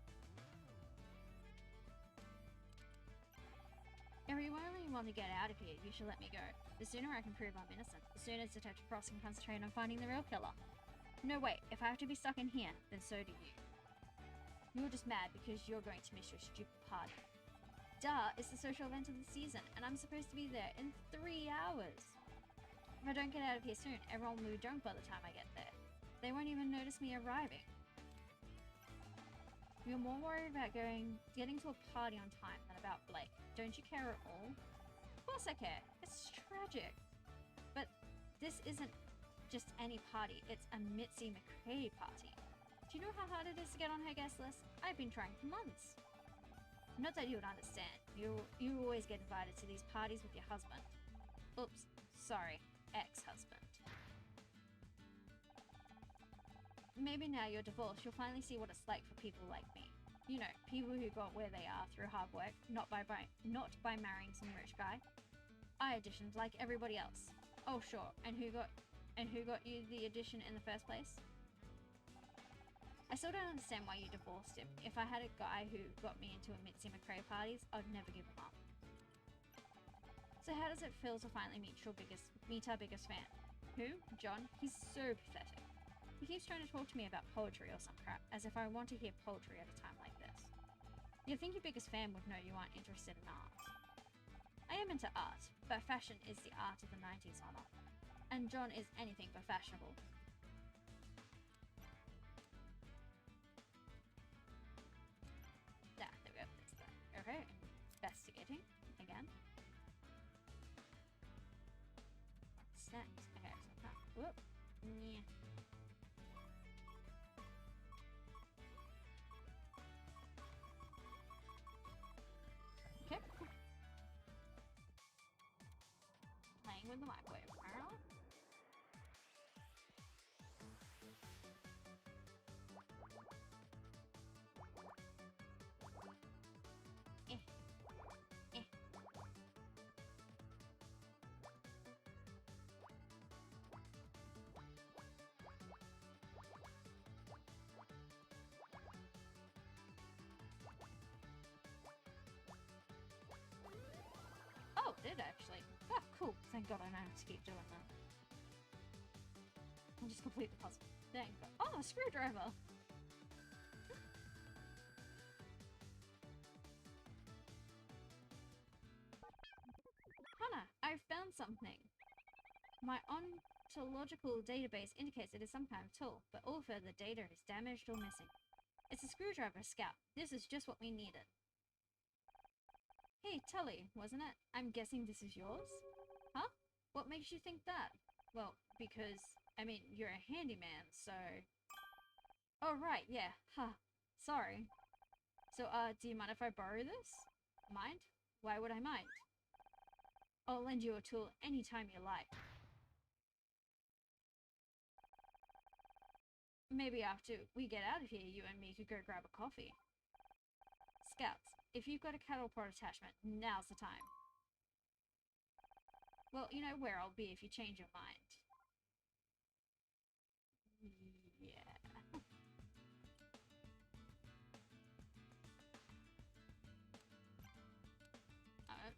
If you only want to get out of here, you should let me go. The sooner I can prove I'm innocent, the sooner Detective Cross can concentrate on finding the real killer. No, wait, if I have to be stuck in here, then so do you. You're just mad because you're going to miss your stupid party. Duh, it's the social event of the season, and I'm supposed to be there in 3 hours. If I don't get out of here soon, everyone will be drunk by the time I get there. They won't even notice me arriving. You're more worried about getting to a party on time than about Blake. Don't you care at all? Of course I care. It's tragic. But this isn't just any party. It's a Mitzi McCrae party. Do you know how hard it is to get on her guest list? I've been trying for months. Not that you would understand. You always get invited to these parties with your husband. Oops, sorry, ex-husband. Maybe now you're divorced, you'll finally see what it's like for people like me. You know, people who got where they are through hard work, not by marrying some rich guy. I auditioned like everybody else. Oh sure, and who got you the audition in the first place? I still don't understand why you divorced him. If I had a guy who got me into a Mitzi McCrae parties, I'd never give him up. So how does it feel to finally meet our biggest fan? Who? John? He's so pathetic. He keeps trying to talk to me about poetry or some crap, as if I want to hear poetry at a time like this. You'd think your biggest fan would know you aren't interested in art. I am into art, but fashion is the art of the 90s, Honor. And John is anything but fashionable. There we go. There's that. Okay, investigating again. Snacks. Okay, so that. Whoop. Yeah. Okay. Playing with the microwave, apparently. Oh, it did actually. Oh, cool. Thank God I don't have to keep doing that. I'll just complete the puzzle. Thank God. Oh, a screwdriver! Hannah, I found something. My ontological database indicates it is some kind of tool, but all further data is damaged or missing. It's a screwdriver, Scout. This is just what we needed. Hey, Tully, wasn't it? I'm guessing this is yours? Huh? What makes you think that? Well, because, I mean, you're a handyman, so... Oh, right, yeah. Huh. Sorry. So, do you mind if I borrow this? Mind? Why would I mind? I'll lend you a tool anytime you like. Maybe after we get out of here, you and me could go grab a coffee. Scouts, if you've got a cattle prod attachment, now's the time. Well, you know where I'll be if you change your mind. Yeah.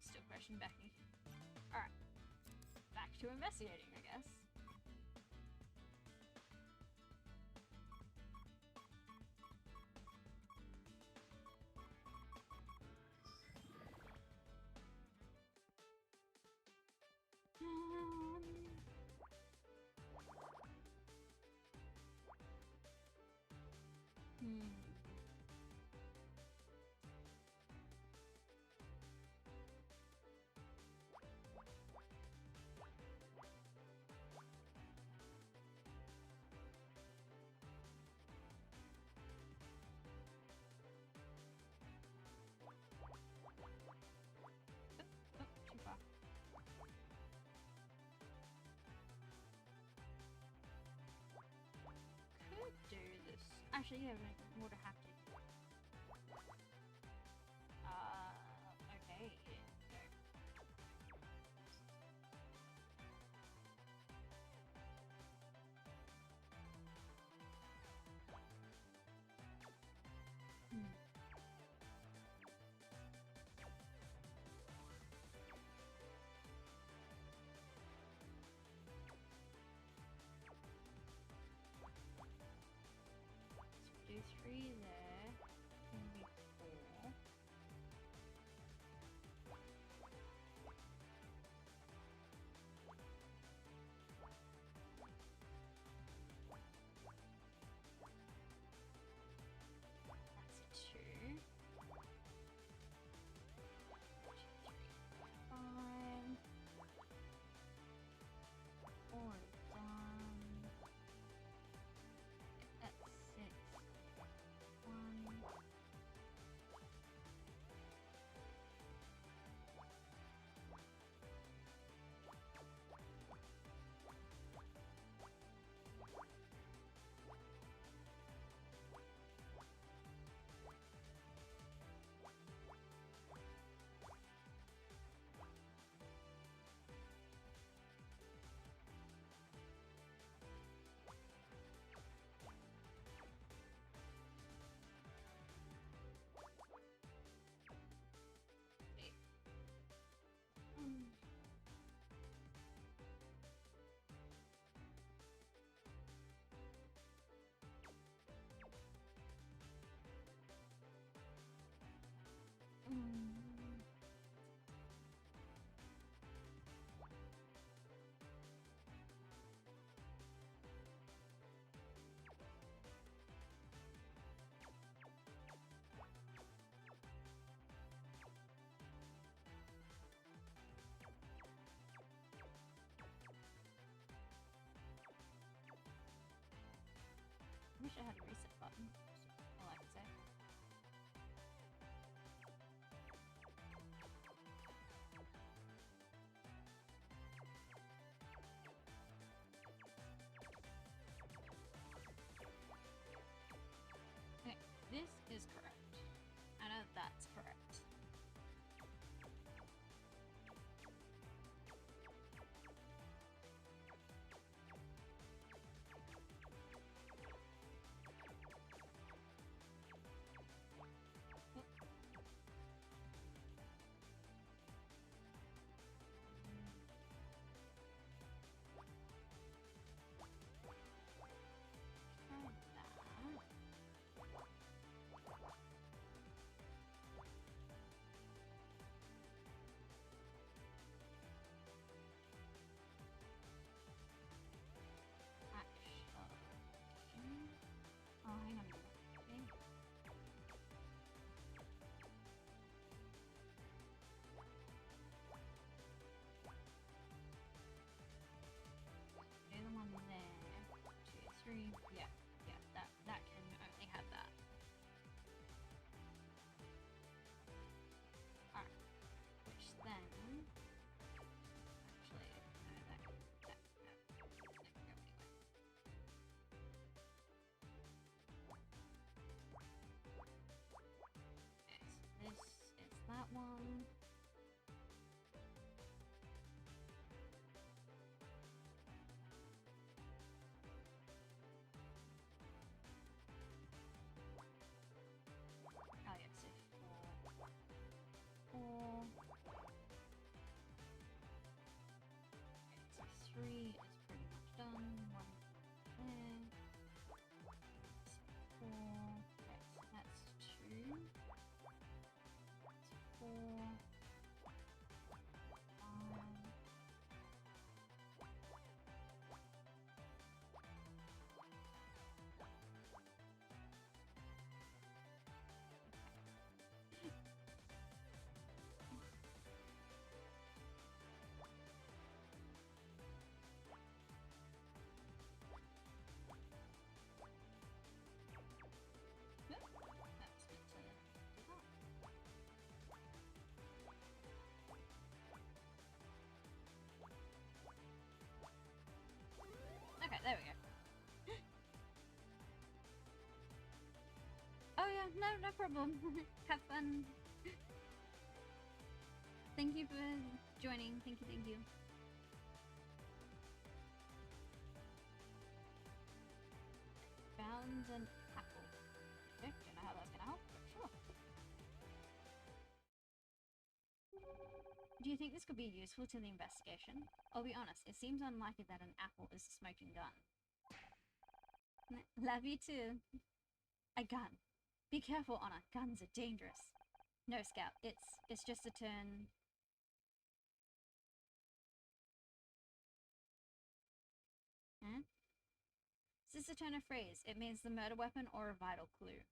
Still question Becky. Alright. to investigating, I guess. Hmm. Oh, too far. Could do this. Actually, yeah, we would have to. Okay. Hmm. So do 3 there. Can be 4. That's a 2. 2, 3, 5. 4 is done. That's 6. 1. Mm. Mm. Wish I had a reset button. That's all I can say. Okay, this is correct. I know that's correct. Try that. Action. Oh, hang on a minute. Okay. Do the one there. 2, 3. Yeah, yeah. That can only have that. Alright. Which then actually no, that can go anywhere. Okay, so this is that one. no problem. Have fun. Thank you for joining. Thank you. Found an apple. Okay, don't know how that's gonna help, but sure. Do you think this could be useful to the investigation? I'll be honest, it seems unlikely that an apple is a smoking gun. Love you too. A gun. Be careful, Honor. Guns are dangerous. No, Scout. It's just a turn. Huh? Is this a turn of phrase? It means the murder weapon or a vital clue.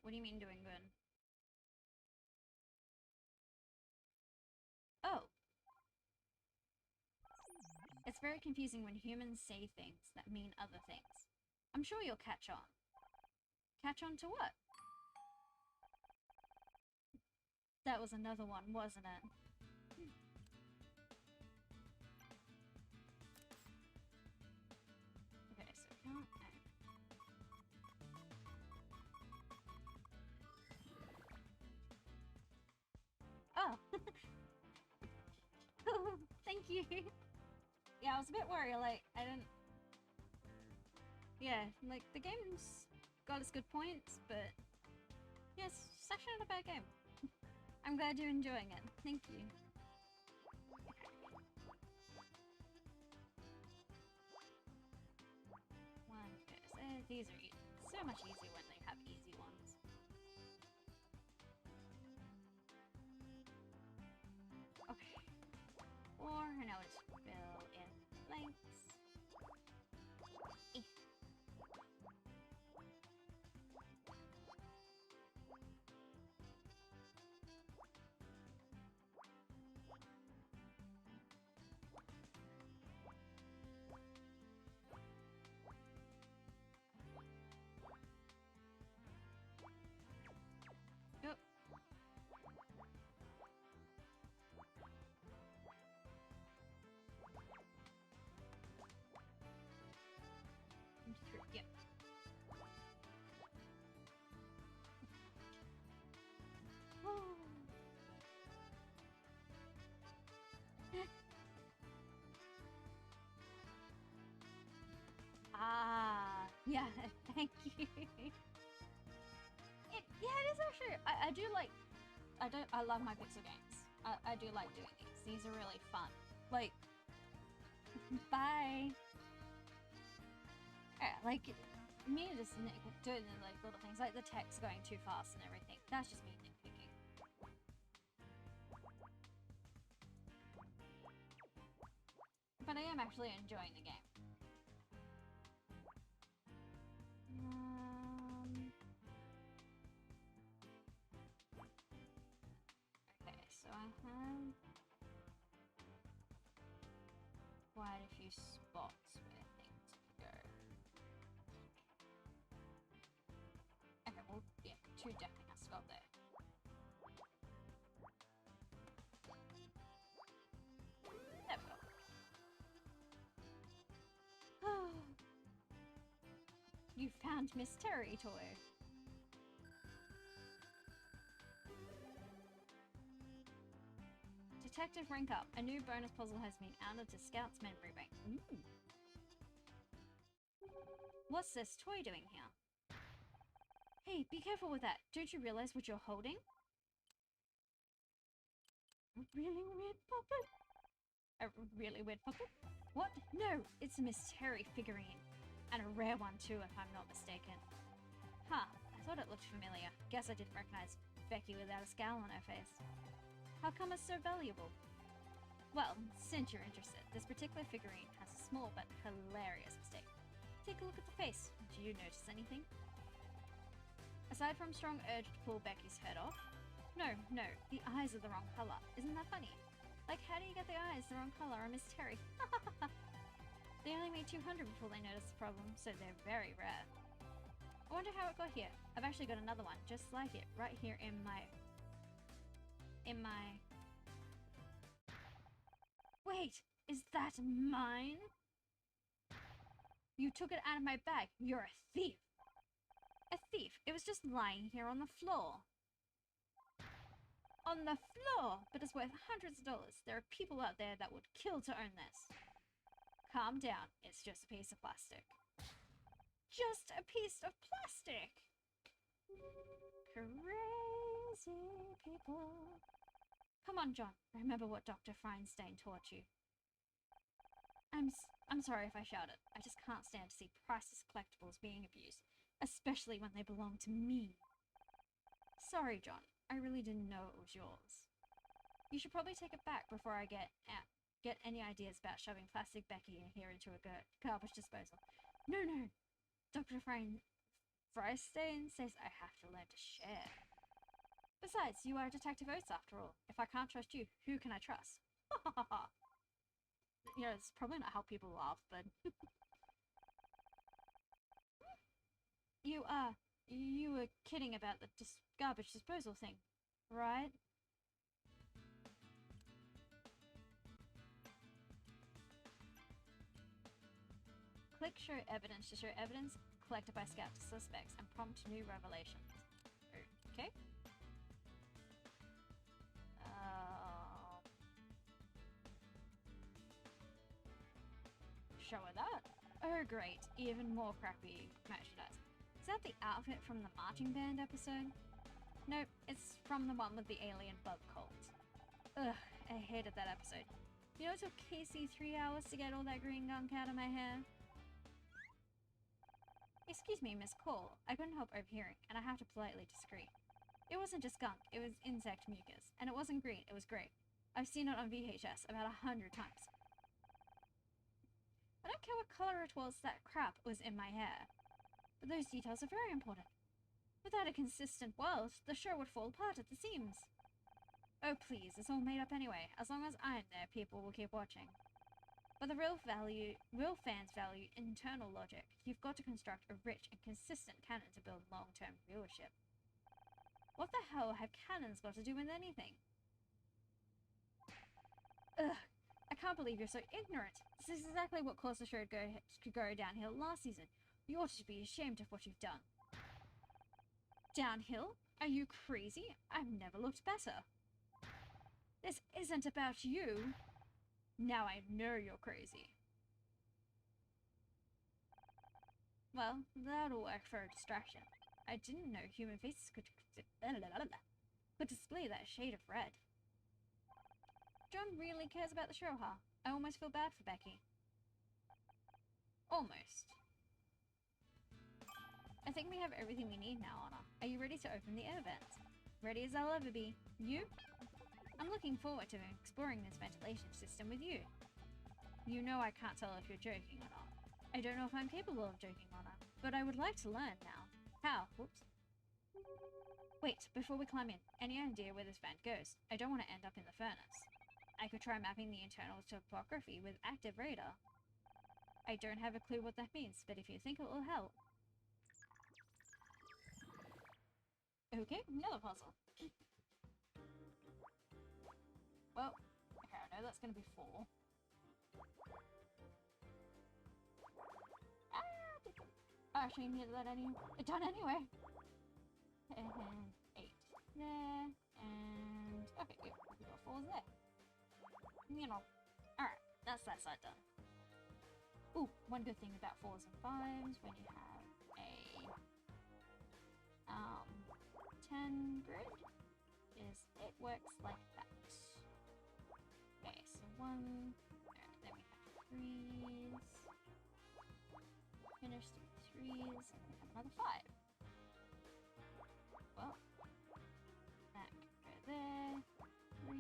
What do you mean doing good? Oh. It's very confusing when humans say things that mean other things. I'm sure you'll catch on. Catch on to what? That was another one, wasn't it? Okay, so can't... Oh! Thank you! Yeah, I was a bit worried, like, I didn't... Yeah, like, the game's got its good points, but... Yes, it's actually not a bad game. I'm glad you're enjoying it. Thank you. One goes there. These are so much easier when they have easy ones. Okay. Or, and I'll just fill in blanks. Yep. Yep. Ah, yeah, thank you. Yeah, it is actually. I do like. I love my pixel games. I do like doing these. These are really fun. Like, bye. Yeah, like me just doing the like little things, like the text going too fast and everything. That's just me nitpicking. But I am actually enjoying the game. Okay, so I have quite a few spots where things can go. Okay, well, yeah, 2 definitely has to go up there. There we go. You found Miss Terry toy. Detective rank up. A new bonus puzzle has been added to Scout's memory bank. Ooh. What's this toy doing here? Hey, be careful with that. Don't you realize what you're holding? A really weird puppet? A really weird puppet? What? No, it's a Miss Terry figurine. And a rare one too, if I'm not mistaken. Huh, I thought it looked familiar. Guess I didn't recognize Becky without a scowl on her face. How come it's so valuable? Well, since you're interested, this particular figurine has a small but hilarious mistake. Take a look at the face. Do you notice anything? Aside from strong urge to pull Becky's head off? No, the eyes are the wrong color. Isn't that funny? Like, how do you get the eyes the wrong color on Miss Terry? They only made 200 before they noticed the problem, so they're very rare. I wonder how it got here. I've actually got another one just like it right here in my... Wait, is that mine? You took it out of my bag. You're a thief. A thief. It was just lying here on the floor. On the floor! But it's worth hundreds of dollars. There are people out there that would kill to own this. Calm down. It's just a piece of plastic. Just a piece of plastic! Crazy people. Come on, John. Remember what Dr. Feinstein taught you. I'm sorry if I shouted. I just can't stand to see priceless collectibles being abused, especially when they belong to me. Sorry, John. I really didn't know it was yours. You should probably take it back before I get any ideas about shoving plastic Becky in here into a garbage disposal. No. Dr. Feinstein says I have to learn to share. Besides, you are Detective Oates after all. If I can't trust you, who can I trust? Ha ha ha. You know, it's probably not how people laugh, but... You were kidding about the garbage disposal thing, right? Click show evidence to show evidence collected by Scout to suspects and prompt new revelations. Okay. Show her that. Oh great, even more crappy merchandise. Is that the outfit from the marching band episode? Nope, it's from the one with the alien bug cult. Ugh, I hated that episode. You know it took Casey 3 hours to get all that green gunk out of my hair? Excuse me, Miss Cole. I couldn't help overhearing, and I have to politely disagree. It wasn't just gunk, it was insect mucus. And it wasn't green, it was grey. I've seen it on VHS about 100 times. I don't care what colour it was, that crap was in my hair. But those details are very important. Without a consistent world, the show would fall apart at the seams. Oh please, it's all made up anyway. As long as I'm there, people will keep watching. But the real fans value internal logic. You've got to construct a rich and consistent canon to build long-term viewership. What the hell have canons got to do with anything? Ugh, I can't believe you're so ignorant. This is exactly what caused the show to go downhill last season. You ought to be ashamed of what you've done. Downhill? Are you crazy? I've never looked better. This isn't about you. Now I know you're crazy. Well, that'll work for a distraction. I didn't know human faces could display that shade of red. John really cares about the show, huh? I almost feel bad for Becky. Almost. I think we have everything we need now, Anna. Are you ready to open the air vents? Ready as I'll ever be. You? I'm looking forward to exploring this ventilation system with you. You know I can't tell if you're joking or not. I don't know if I'm capable of joking or not, but I would like to learn now. How? Whoops. Wait, before we climb in, any idea where this vent goes? I don't want to end up in the furnace. I could try mapping the internal topography with active radar. I don't have a clue what that means, but if you think it will help. Okay, another puzzle. Well, okay, I know that's going to be 4. I actually needed that done anyway. And 8 there, and okay, good. We got 4s there. You know, alright, that's that side done. Ooh, one good thing about 4s and 5s when you have a 10 grid is it works like that. Okay, so 1, then we have 3s, finish 3 3s, and we have another 5. Well, that can go there, 3.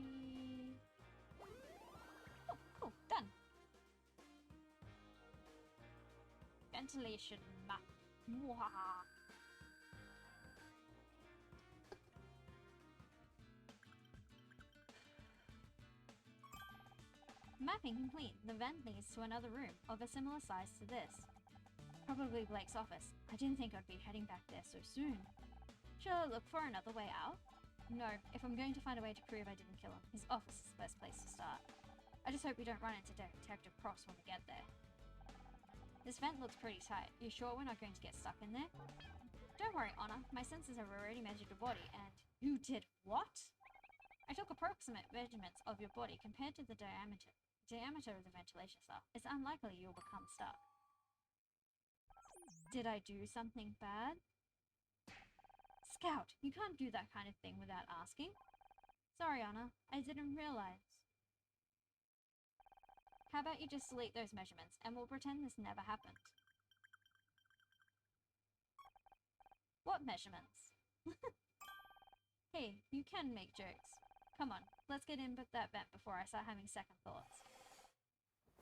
Oh, cool, done. Ventilation map. Mwahaha. Mapping complete. The vent leads to another room of a similar size to this. Probably Blake's office. I didn't think I'd be heading back there so soon. Shall I look for another way out? No, if I'm going to find a way to prove I didn't kill him, his office is the best place to start. I just hope we don't run into Detective Cross when we get there. This vent looks pretty tight. You sure we're not going to get stuck in there? Don't worry, Honor. My sensors have already measured your body, and... You did what? I took approximate measurements of your body compared to the diameter of the ventilation shaft. It's unlikely you'll become stuck. Did I do something bad? Scout, you can't do that kind of thing without asking. Sorry, Honor. I didn't realize. How about you just delete those measurements, and we'll pretend this never happened. What measurements? Hey, you can make jokes. Come on, let's get in with that vent before I start having second thoughts.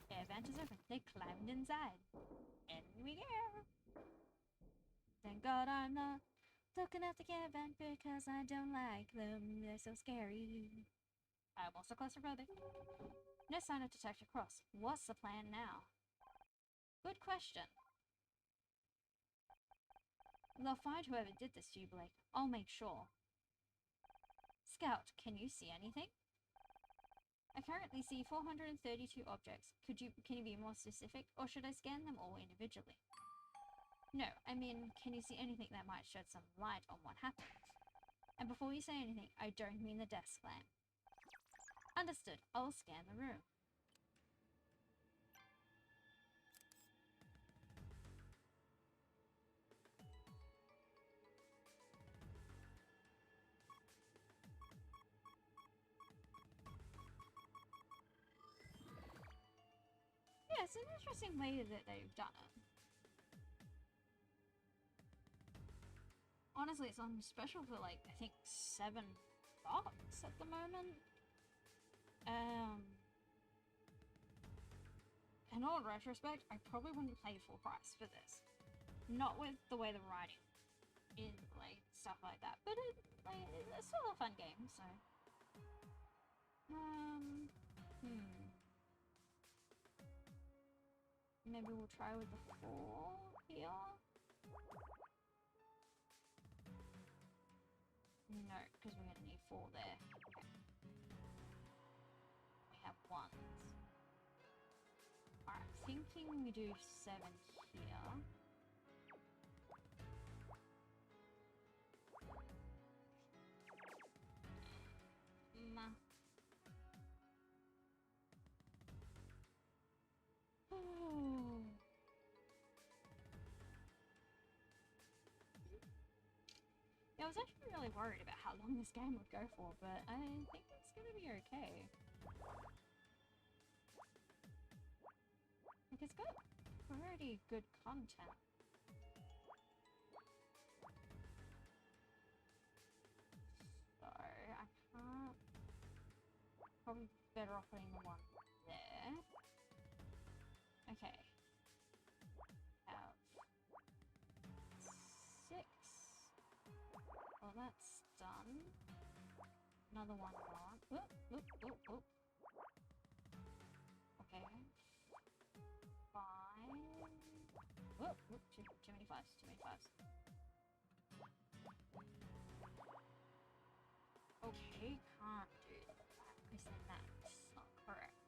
Air vent is open. They climbed inside. In we go. Thank God I'm not looking at the air vent because I don't like them. They're so scary. I'm also claustrophobic. No sign of Detector Cross. What's the plan now? Good question. They'll find whoever did this to you, Blake. I'll make sure. Scout, can you see anything? I currently see 432 objects. Can you be more specific, or should I scan them all individually? No, I mean, can you see anything that might shed some light on what happened? And before you say anything, I don't mean the desk slam. Understood. I'll scan the room. Yeah, it's an interesting way that they've done it. Honestly, it's on special for like, I think $7 at the moment. In all retrospect, I probably wouldn't pay full price for this. Not with the way the writing is, like, stuff like that. But it's still a fun game, so. Maybe we'll try with the 4 here. No, because we're gonna need 4 there. Okay. We have 1s. Alright, thinking we do 7 here. Yeah, I was actually really worried about how long this game would go for, but I think it's gonna be okay. Like, it's got pretty good content. So, I can't... Probably better off putting the 1 there. Okay. Have 6. Well, that's done. Another 1 gone. Oop, oop, oop, oop. Okay. 5. Oop, oop, too many 5s, too many 5s. Okay, can't do that because then that's not correct.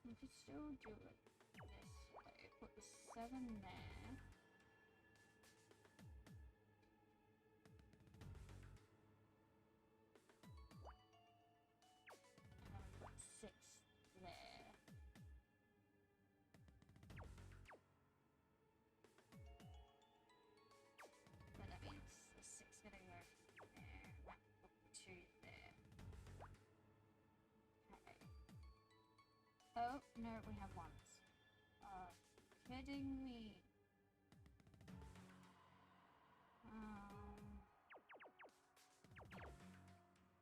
We could still do it this way. Put the 7 there. And then we put 6 there. So that means the 6 gonna go there. That put 2 there. Okay. Oh, no, we have 1s. Kidding me.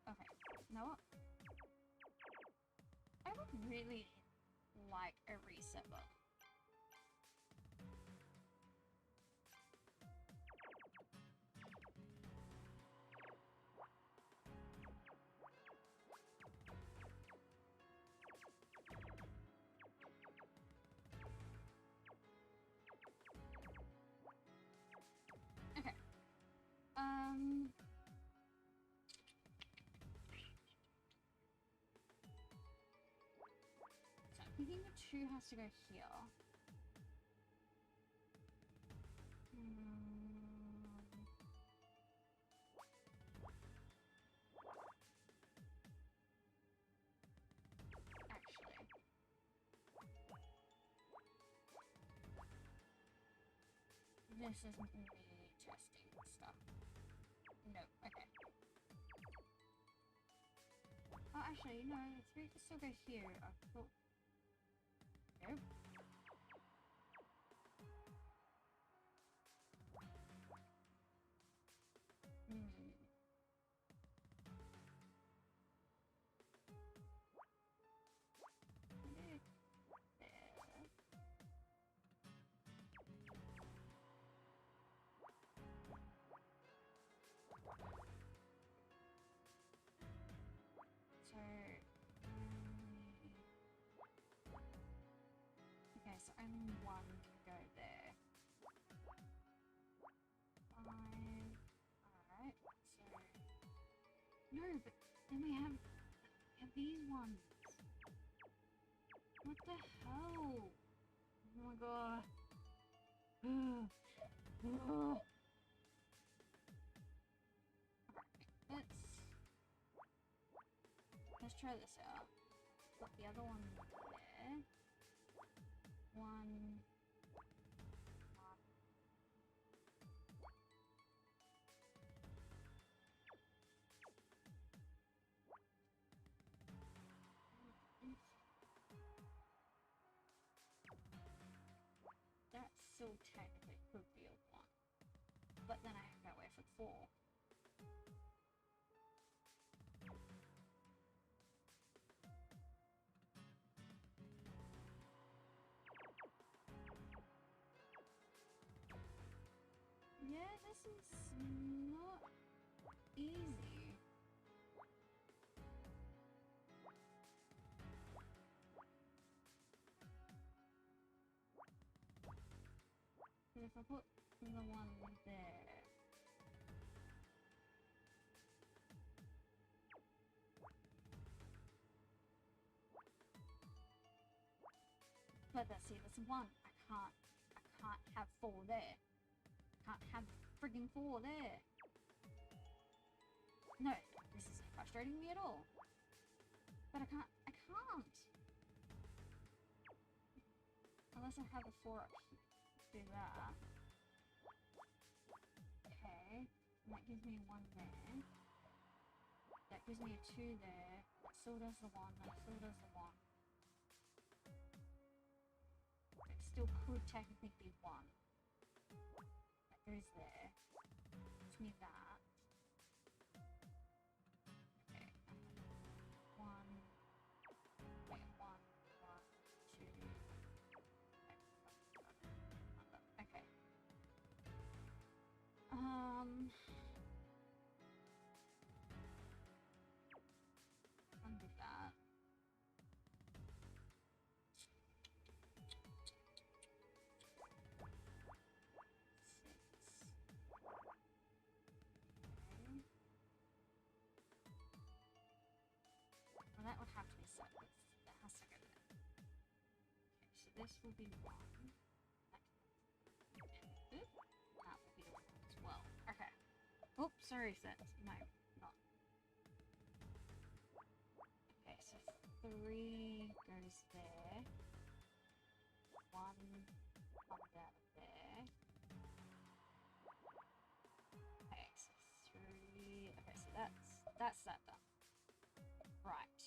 Okay, you know what? I would really like a reset button. 2 has to go here. Actually. This isn't me testing stuff. No, okay. Oh, actually, no, 3 can still go here. I thought... Nope. Okay, so only 1 can go there. 5. Alright, so... No, but then we have these ones. What the hell? Oh my god. Alright, let's try this out. Put the other one there. 1. That still technically could be a 1. But then I have to wait for 4. Yeah, this is not easy. But if I put the one there... But let's see, there's 1. I can't have 4 there. Can't have friggin' 4 there. No, this isn't frustrating me at all. But I can't. Unless I have a 4 up here. Do that. Okay. And that gives me 1 there. That gives me a 2 there. That still does the 1. That still does the 1. It still could technically be 1. That goes there. Gives me that. Okay. 1. Wait, 1, 2. Okay. Undo that. Well, that would have to be 7. That has to go there. Okay, so this will be 1. That will be the 1 as well. Okay. Oops, sorry, set. No, not. Okay, so 3 goes there. 1 comes out of there. Okay, so 3. Okay, so that's that done. Right.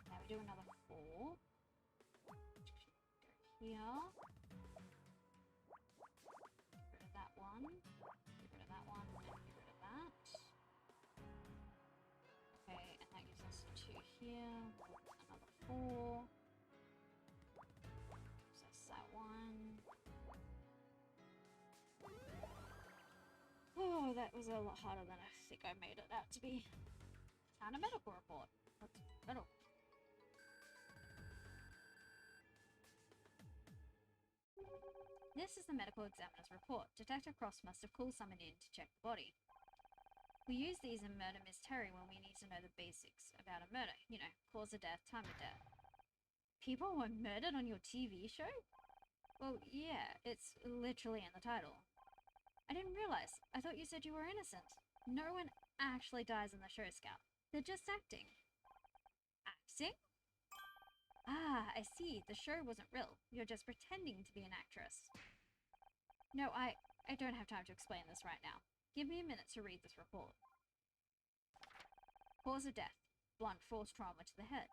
Now we do another 4. Go here. Get rid of that one. Get rid of that one. And get rid of that. Okay, and that gives us 2 here. Another 4. Gives us that one. Oh, that was a lot harder than I think I made it out to be. Found a medical report. What's medical? This is the medical examiner's report. Detective Cross must have called someone in to check the body. We use these in Murder Mystery when we need to know the basics about a murder. You know, cause of death, time of death. People were murdered on your TV show? Well, yeah, it's literally in the title. I didn't realize. I thought you said you were innocent. No one actually dies in the show, Scout. They're just acting. Acting? Ah, I see. The show wasn't real. You're just pretending to be an actress. No, I don't have time to explain this right now. Give me a minute to read this report. Cause of death. Blunt force trauma to the head.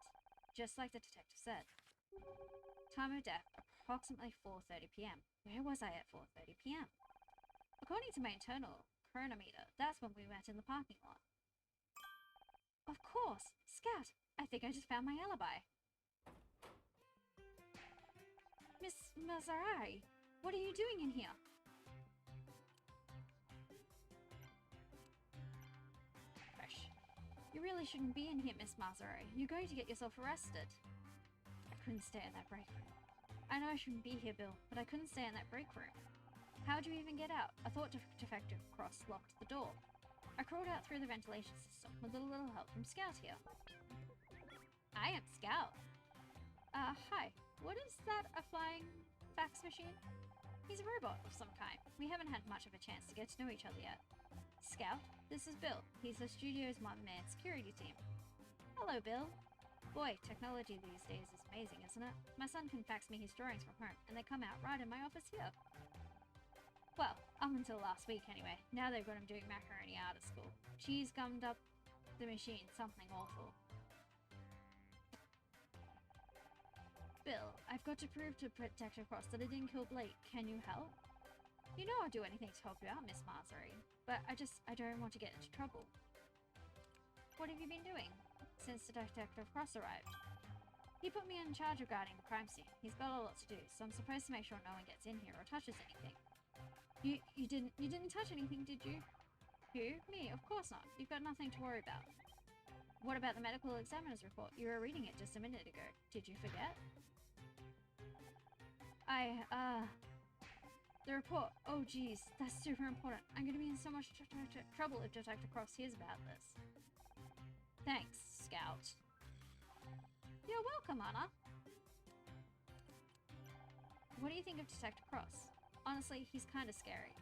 Just like the detective said. Time of death, approximately 4:30 p.m. Where was I at 4:30 p.m.? According to my internal chronometer, that's when we met in the parking lot. Of course! Scout! I think I just found my alibi. Miss Maserati, what are you doing in here? Fresh. You really shouldn't be in here, Miss Maserati. You're going to get yourself arrested. I couldn't stay in that break room. I know I shouldn't be here, Bill, but I couldn't stay in that break room. How'd you even get out? I thought Detective Cross locked the door. I crawled out through the ventilation system with a little help from Scout here. I am Scout. Hi. What is that, a flying fax machine? He's a robot of some kind. We haven't had much of a chance to get to know each other yet. Scout, this is Bill. He's the studio's one-man security team. Hello, Bill. Boy, technology these days is amazing, isn't it? My son can fax me his drawings from home, and they come out right in my office here. Well, up until last week anyway. Now they've got him doing macaroni art at school. Cheese gummed up the machine, something awful. Bill, I've got to prove to Detective Cross that I didn't kill Blake. Can you help? You know I'll do anything to help you out, Miss Maserati, but I don't want to get into trouble. What have you been doing since Detective Cross arrived? He put me in charge of guarding the crime scene. He's got a lot to do, so I'm supposed to make sure no one gets in here or touches anything. You didn't touch anything, did you? Who? Me? Of course not. You've got nothing to worry about. What about the medical examiner's report? You were reading it just a minute ago. Did you forget? The report. Oh geez, that's super important. I'm gonna be in so much trouble if Detective Cross hears about this. Thanks, Scout. You're welcome, Anna. What do you think of Detective Cross? Honestly, he's kinda scary.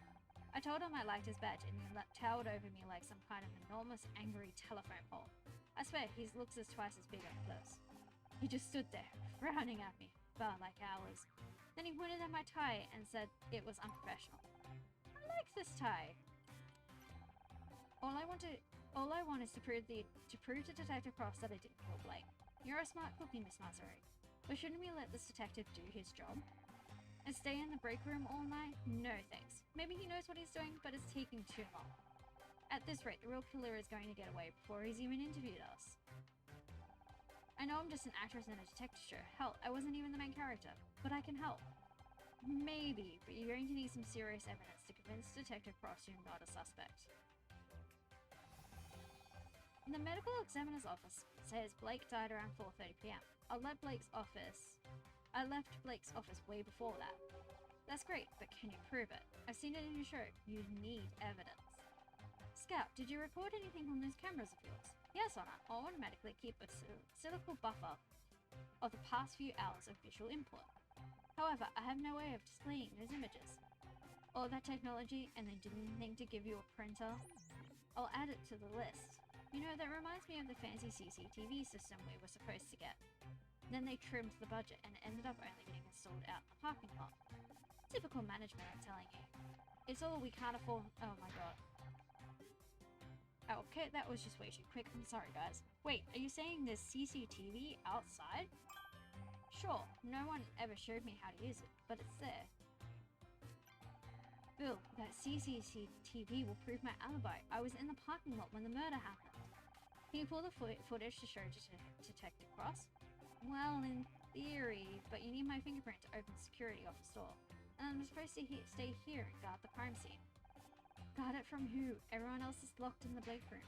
I told him I liked his badge and he towered over me like some kind of enormous angry telephone pole. I swear, his looks is twice as big up close. He just stood there, frowning at me, for like hours. Then he pointed at my tie and said it was unprofessional. I like this tie. All I want is to prove to Detective Cross that I didn't kill Blake. You're a smart cookie, Miss Maserati. But shouldn't we let this detective do his job? And stay in the break room all night? No thanks. Maybe he knows what he's doing, but it's taking too long. At this rate, the real killer is going to get away before he's even interviewed us. I know I'm just an actress in a detective show. Hell, I wasn't even the main character. But I can help. Maybe, but you're going to need some serious evidence to convince Detective Cross you're not a suspect. The medical examiner's office says Blake died around 4:30 p.m. I left Blake's office way before that. That's great, but can you prove it? I've seen it in your show. You need evidence. Scout, did you record anything on those cameras of yours? Yes, Honor. I'll automatically keep a cyclical buffer of the past few hours of visual input. However, I have no way of displaying those images. All that technology, and they didn't think to give you a printer? I'll add it to the list. You know, that reminds me of the fancy CCTV system we were supposed to get. Then they trimmed the budget and it ended up only getting installed out in the parking lot. Typical management, I'm telling you. It's all we can't afford. Oh my god. Oh, okay, that was just way too quick. I'm sorry, guys. Wait, are you saying there's CCTV outside? Sure, no one ever showed me how to use it, but it's there. Bill, that CCTV will prove my alibi. I was in the parking lot when the murder happened. Can you pull the footage to show Detective Cross? Well, in theory, but you need my fingerprint to open the security office door. And I'm supposed to stay here and guard the crime scene. Guard it from who? Everyone else is locked in the Blake room.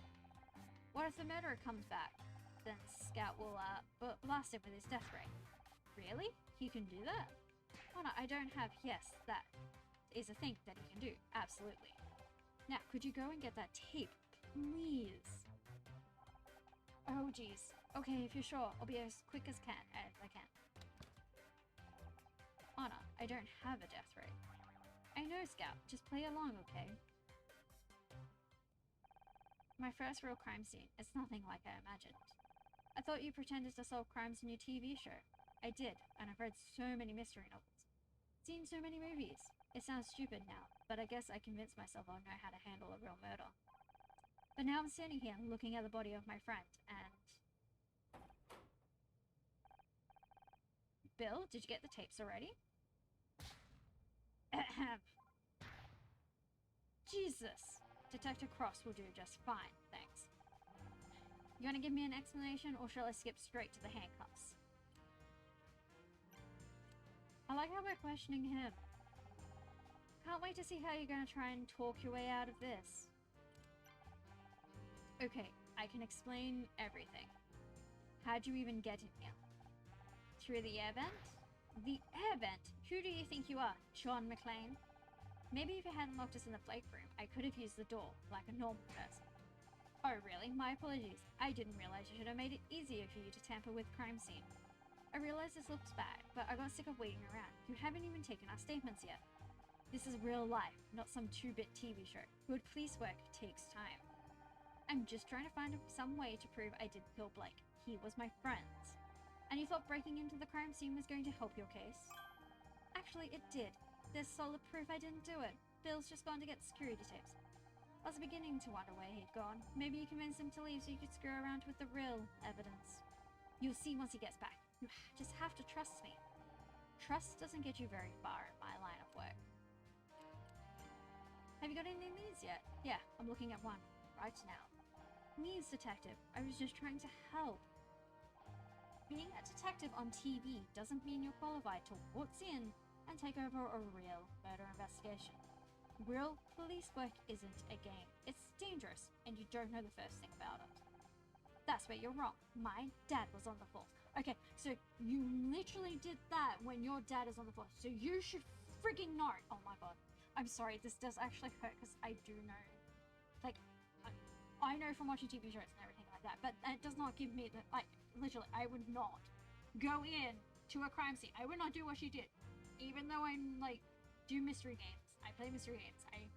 What if the murderer comes back? Then Scout will blast him with his death ray. Really? He can do that? Oh no, I don't have. Yes, that is a thing that he can do. Absolutely. Now, could you go and get that tape, please? Oh geez. Okay, if you're sure, I'll be as quick as I can. I don't have a death ray. I know, Scout. Just play along, okay? My first real crime scene. It's nothing like I imagined. I thought you pretended to solve crimes in your TV show. I did, and I've read so many mystery novels. Seen so many movies. It sounds stupid now, but I guess I convinced myself I'll know how to handle a real murder. But now I'm standing here looking at the body of my friend, and... Bill, did you get the tapes already? Jesus! Detective Cross will do just fine, thanks. You want to give me an explanation, or shall I skip straight to the handcuffs? I like how we're questioning him. Can't wait to see how you're going to try and talk your way out of this. Okay, I can explain everything. How'd you even get in here? Through the air vent? The air vent? Who do you think you are, John McClane? Maybe if you hadn't locked us in the flake room, I could have used the door, like a normal person. Oh really? My apologies. I didn't realize you should have made it easier for you to tamper with crime scene. I realize this looks bad, but I got sick of waiting around. You haven't even taken our statements yet. This is real life, not some 2-bit TV show. Good police work takes time. I'm just trying to find some way to prove I didn't kill Blake. He was my friend. And you thought breaking into the crime scene was going to help your case? Actually, it did. There's solid proof I didn't do it. Bill's just gone to get security tapes. I was beginning to wonder where he'd gone. Maybe you convinced him to leave so you could screw around with the real evidence. You'll see once he gets back. You just have to trust me. Trust doesn't get you very far in my line of work. Have you got any leads yet? Yeah, I'm looking at one right now. Needs detective. I was just trying to help. Being a detective on TV doesn't mean you're qualified to waltz in and take over a real murder investigation. Real police work isn't a game. It's dangerous, and you don't know the first thing about it. That's where you're wrong. My dad was on the force. Okay, so you literally did that when your dad is on the force, so you should freaking know. Oh my god. I'm sorry, this does actually hurt because I do know. Like, I know from watching TV shows and everything like that, but that does not give me the, like, literally, I would not go in to a crime scene. I would not do what she did. Even though I'm, like, do mystery games. I play mystery games. I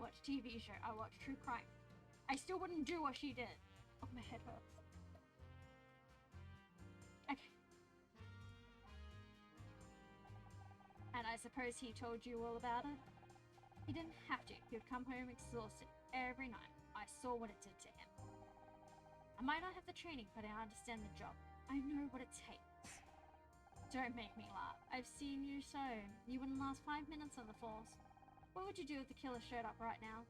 watch TV show. I watch true crime. I still wouldn't do what she did. Oh, my head hurts. Okay. And I suppose he told you all about it? He didn't have to. He would come home exhausted every night. I saw what it did to him. I might not have the training, but I understand the job. I know what it takes. Don't make me laugh. I've seen you so. You wouldn't last 5 minutes on the force. What would you do if the killer showed up right now?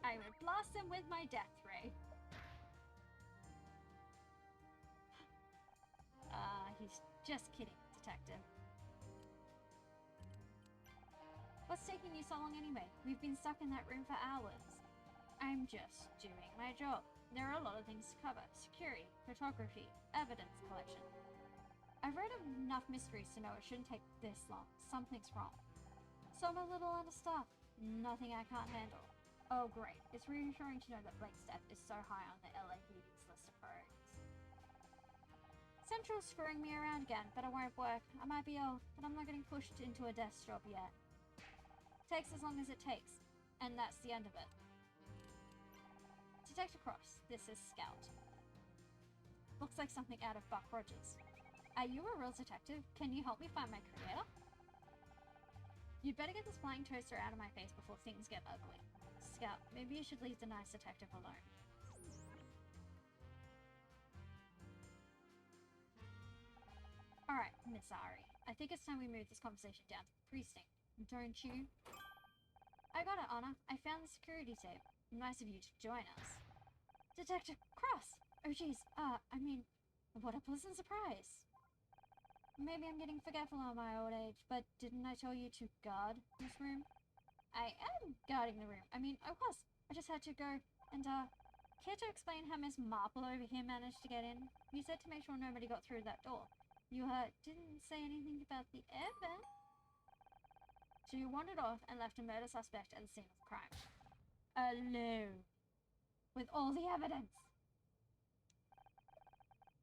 I would blast him with my death ray. He's just kidding, detective. What's taking you so long anyway? We've been stuck in that room for hours. I'm just doing my job. There are a lot of things to cover. Security, photography, evidence collection. I've read enough mysteries to know it shouldn't take this long. Something's wrong. So I'm a little understaffed. Nothing I can't handle. Oh great, it's reassuring to know that Blake's death is so high on the LAPD's list of priorities. Central's screwing me around again, but it won't work. I might be old, but I'm not getting pushed into a desk job yet. Takes as long as it takes, and that's the end of it. Detective Cross, this is Scout. Looks like something out of Buck Rogers. Are you a real detective? Can you help me find my creator? You'd better get this flying toaster out of my face before things get ugly. Scout, maybe you should leave the nice detective alone. Alright, Miss Ari. I think it's time we move this conversation down to the precinct, don't you? I got it, Anna. I found the security tape. Nice of you to join us. Detective Cross! Oh jeez, I mean, what a pleasant surprise. Maybe I'm getting forgetful on my old age, but didn't I tell you to guard this room? I am guarding the room. I mean, I was. I just had to go and, care to explain how Miss Marple over here managed to get in? You said to make sure nobody got through that door. You, didn't say anything about the air vent. So you wandered off and left a murder suspect at the scene of the crime. Alone. With all the evidence.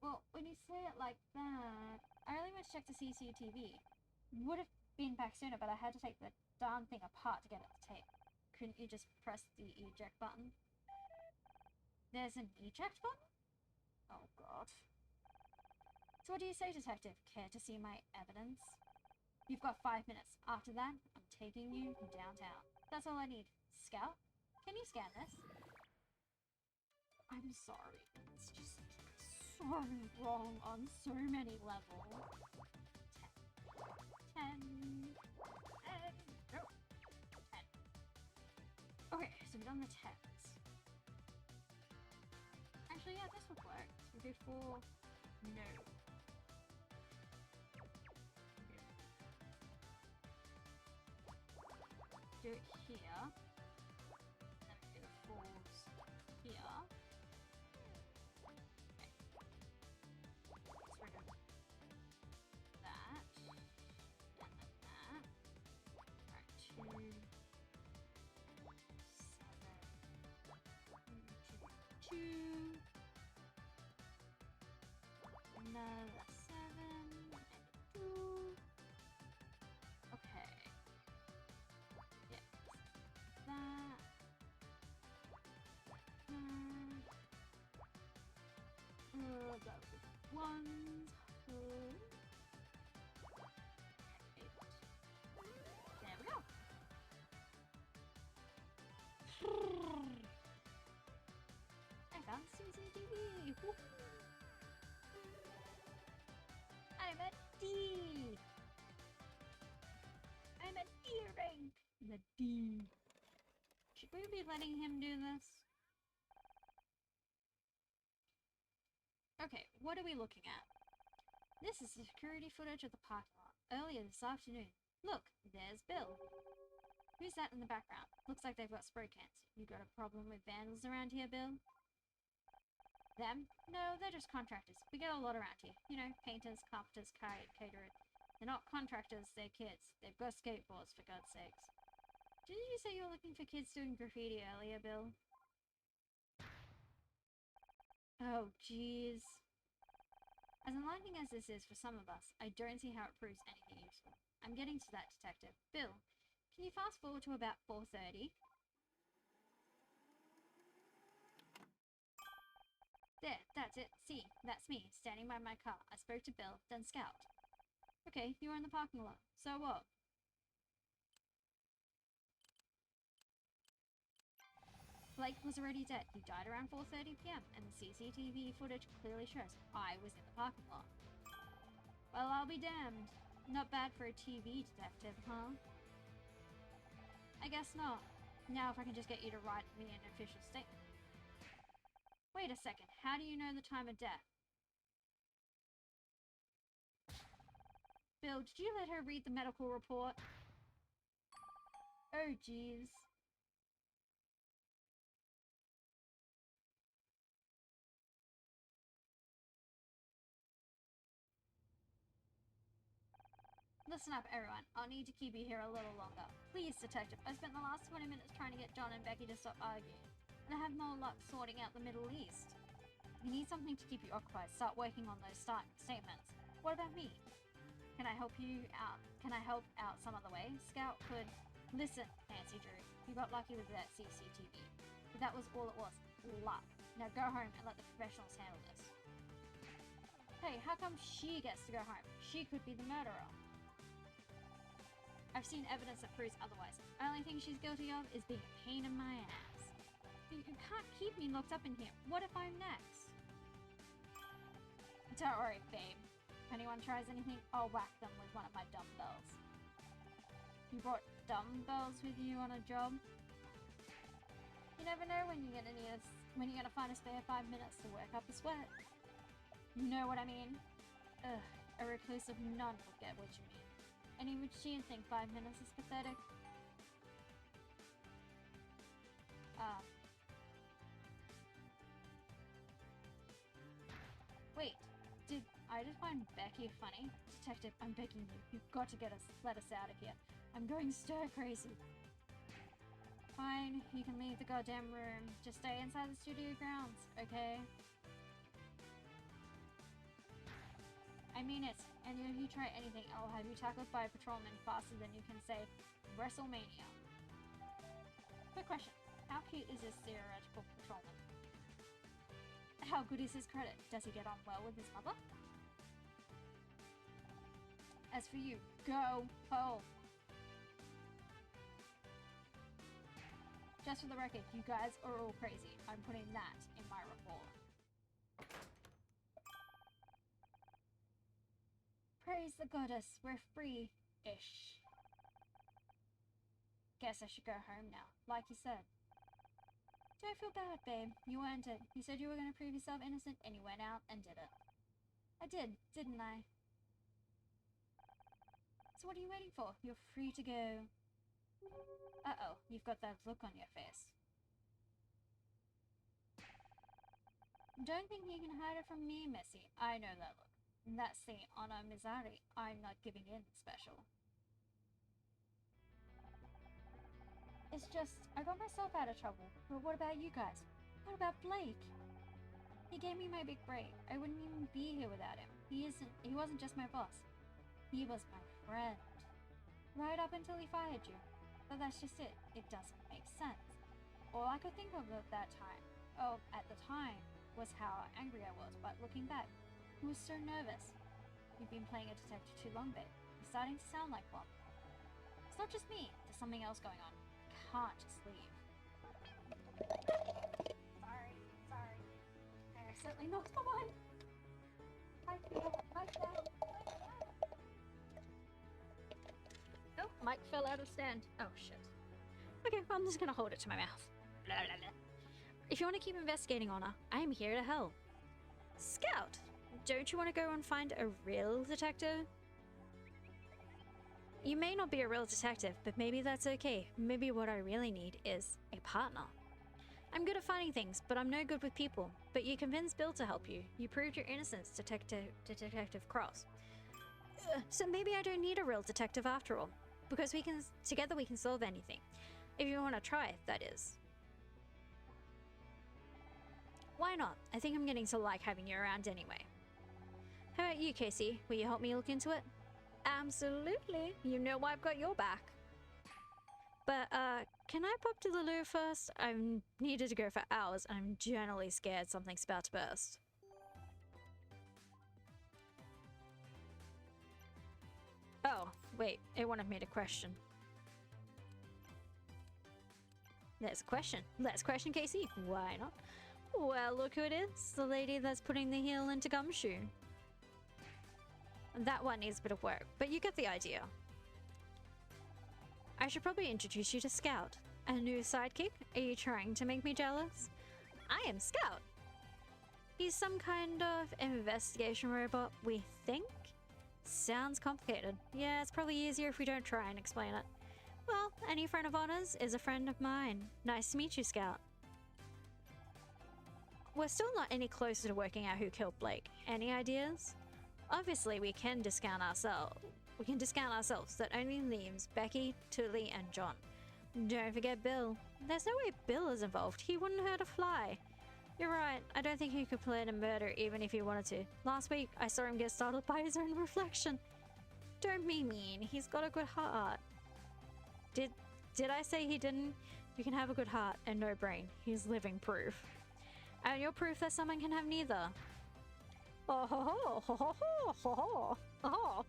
Well, when you say it like that, I only went to check the CCTV. Would have been back sooner, but I had to take the darn thing apart to get it to tape. Couldn't you just press the eject button? There's an eject button? Oh god. So what do you say, detective? Care to see my evidence? You've got 5 minutes. After that, I'm taking you downtown. That's all I need. Scout, can you scan this? I'm sorry. It's just so wrong on so many levels. 10. No. 10. Okay, so we've done the 10s. Actually, yeah, this would work. We do 4. No. Do it here. Then we do the 4s here. Okay. Let's rid of that. And then that. Alright, 2. 7. 2. Another 7. And 2. Okay. Yes. That. Those ones. 8. There we go. I found CCTV. I'm a D. I'm a D rank. The D. Should we be letting him do this? Okay, what are we looking at? This is the security footage of the parking lot earlier this afternoon. Look, there's Bill. Who's that in the background? Looks like they've got spray cans. You got a problem with vandals around here, Bill? Them? No, they're just contractors. We get a lot around here. You know, painters, carpenters, caterers. They're not contractors, they're kids. They've got skateboards, for God's sakes. Didn't you say you were looking for kids doing graffiti earlier, Bill? Oh, jeez. As enlightening as this is for some of us, I don't see how it proves anything useful. I'm getting to that, Detective. Bill, can you fast forward to about 4:30? There, that's it. See, that's me, standing by my car. I spoke to Bill, then Scout. Okay, you were in the parking lot. So what? Blake was already dead. He died around 4:30 p.m. and the CCTV footage clearly shows I was in the parking lot. Well, I'll be damned. Not bad for a TV detective, huh? I guess not. Now if I can just get you to write me an official statement. Wait a second, how do you know the time of death? Bill, did you let her read the medical report? Oh, jeez. Listen up, everyone. I'll need to keep you here a little longer. Please, Detective. I spent the last 20 minutes trying to get John and Becky to stop arguing, and I have no luck sorting out the Middle East. You need something to keep you occupied. Start working on those statements. What about me? Can I help you out? Can I help out some other way? Scout could... Listen, Nancy Drew. You got lucky with that CCTV. But that was all it was. Luck. Now go home and let the professionals handle this. Hey, how come she gets to go home? She could be the murderer. I've seen evidence that proves otherwise. The only thing she's guilty of is being a pain in my ass. You can't keep me locked up in here. What if I'm next? Don't worry, babe. If anyone tries anything, I'll whack them with one of my dumbbells. You brought dumbbells with you on a job? You never know when you're gonna find a spare 5 minutes to work up a sweat. You know what I mean? Ugh, a reclusive nun will get what you mean. Any machine think 5 minutes is pathetic? Wait, did I just find Becky funny? Detective, I'm begging you. You've got to let us out of here. I'm going stir crazy. Fine, you can leave the goddamn room. Just stay inside the studio grounds, okay? I I mean it. And if you try anything, I'll have you tackled by a patrolman faster than you can say WrestleMania. Quick question. How cute is this theoretical patrolman? How good is his credit? Does he get on well with his mother? As for you, go home. Just for the record, you guys are all crazy. I'm putting that in my report. Praise the goddess, we're free-ish. Guess I should go home now, like you said. Don't feel bad, babe. You earned it. You said you were going to prove yourself innocent, and you went out and did it. I did, didn't I? So what are you waiting for? You're free to go. Uh-oh, you've got that look on your face. Don't think you can hide it from me, Missy. I know that look. That's the honor Mizari. I'm not giving in special. It's just, I got myself out of trouble. But what about you guys? What about Blake? He gave me my big break. I wouldn't even be here without him. He wasn't just my boss. He was my friend. Right up until he fired you. But that's just it. It doesn't make sense. All I could think of at that time, at the time, was how angry I was. But looking back, I was so nervous. You've been playing a detective too long, babe. You're starting to sound like one. It's not just me. There's something else going on. Can't just leave. Sorry. I accidentally knocked my wine. Pipe down. Oh, Mike fell out of stand. Oh, shit. Okay, well, I'm just gonna hold it to my mouth. Blah, blah, blah. If you want to keep investigating on her, I am here to help. Scout, don't you want to go and find a real detective? You may not be a real detective, but maybe that's okay. Maybe what I really need is a partner. I'm good at finding things, but I'm no good with people. But you convinced Bill to help you. You proved your innocence to Detective Cross. So maybe I don't need a real detective after all. Because together we can solve anything. If you want to try, that is. Why not? I think I'm getting to like having you around anyway. How about you, Casey? Will you help me look into it? Absolutely. You know I've got your back. But, can I pop to the loo first? I've needed to go for hours, and I'm generally scared something's about to burst. Oh, wait. It wanted me to question. There's a question. Let's question Casey. Why not? Well, look who it is. The lady that's putting the heel into Gumshoe. That one needs a bit of work, but you get the idea. I should probably introduce you to Scout. A new sidekick? Are you trying to make me jealous? I am Scout. He's some kind of investigation robot, we think? Sounds complicated. Yeah, it's probably easier if we don't try and explain it. Well, any friend of ours is a friend of mine. Nice to meet you, Scout. We're still not any closer to working out who killed Blake. Any ideas? Obviously, we can discount ourselves. That only leaves Becky, Tully, and John. Don't forget Bill. There's no way Bill is involved. He wouldn't hurt a fly. You're right. I don't think he could plan a murder even if he wanted to. Last week, I saw him get startled by his own reflection. Don't be mean. He's got a good heart. Did I say he didn't? You can have a good heart and no brain. He's living proof. And you're proof that someone can have neither. Oh ho ho ho ho ho ho ho.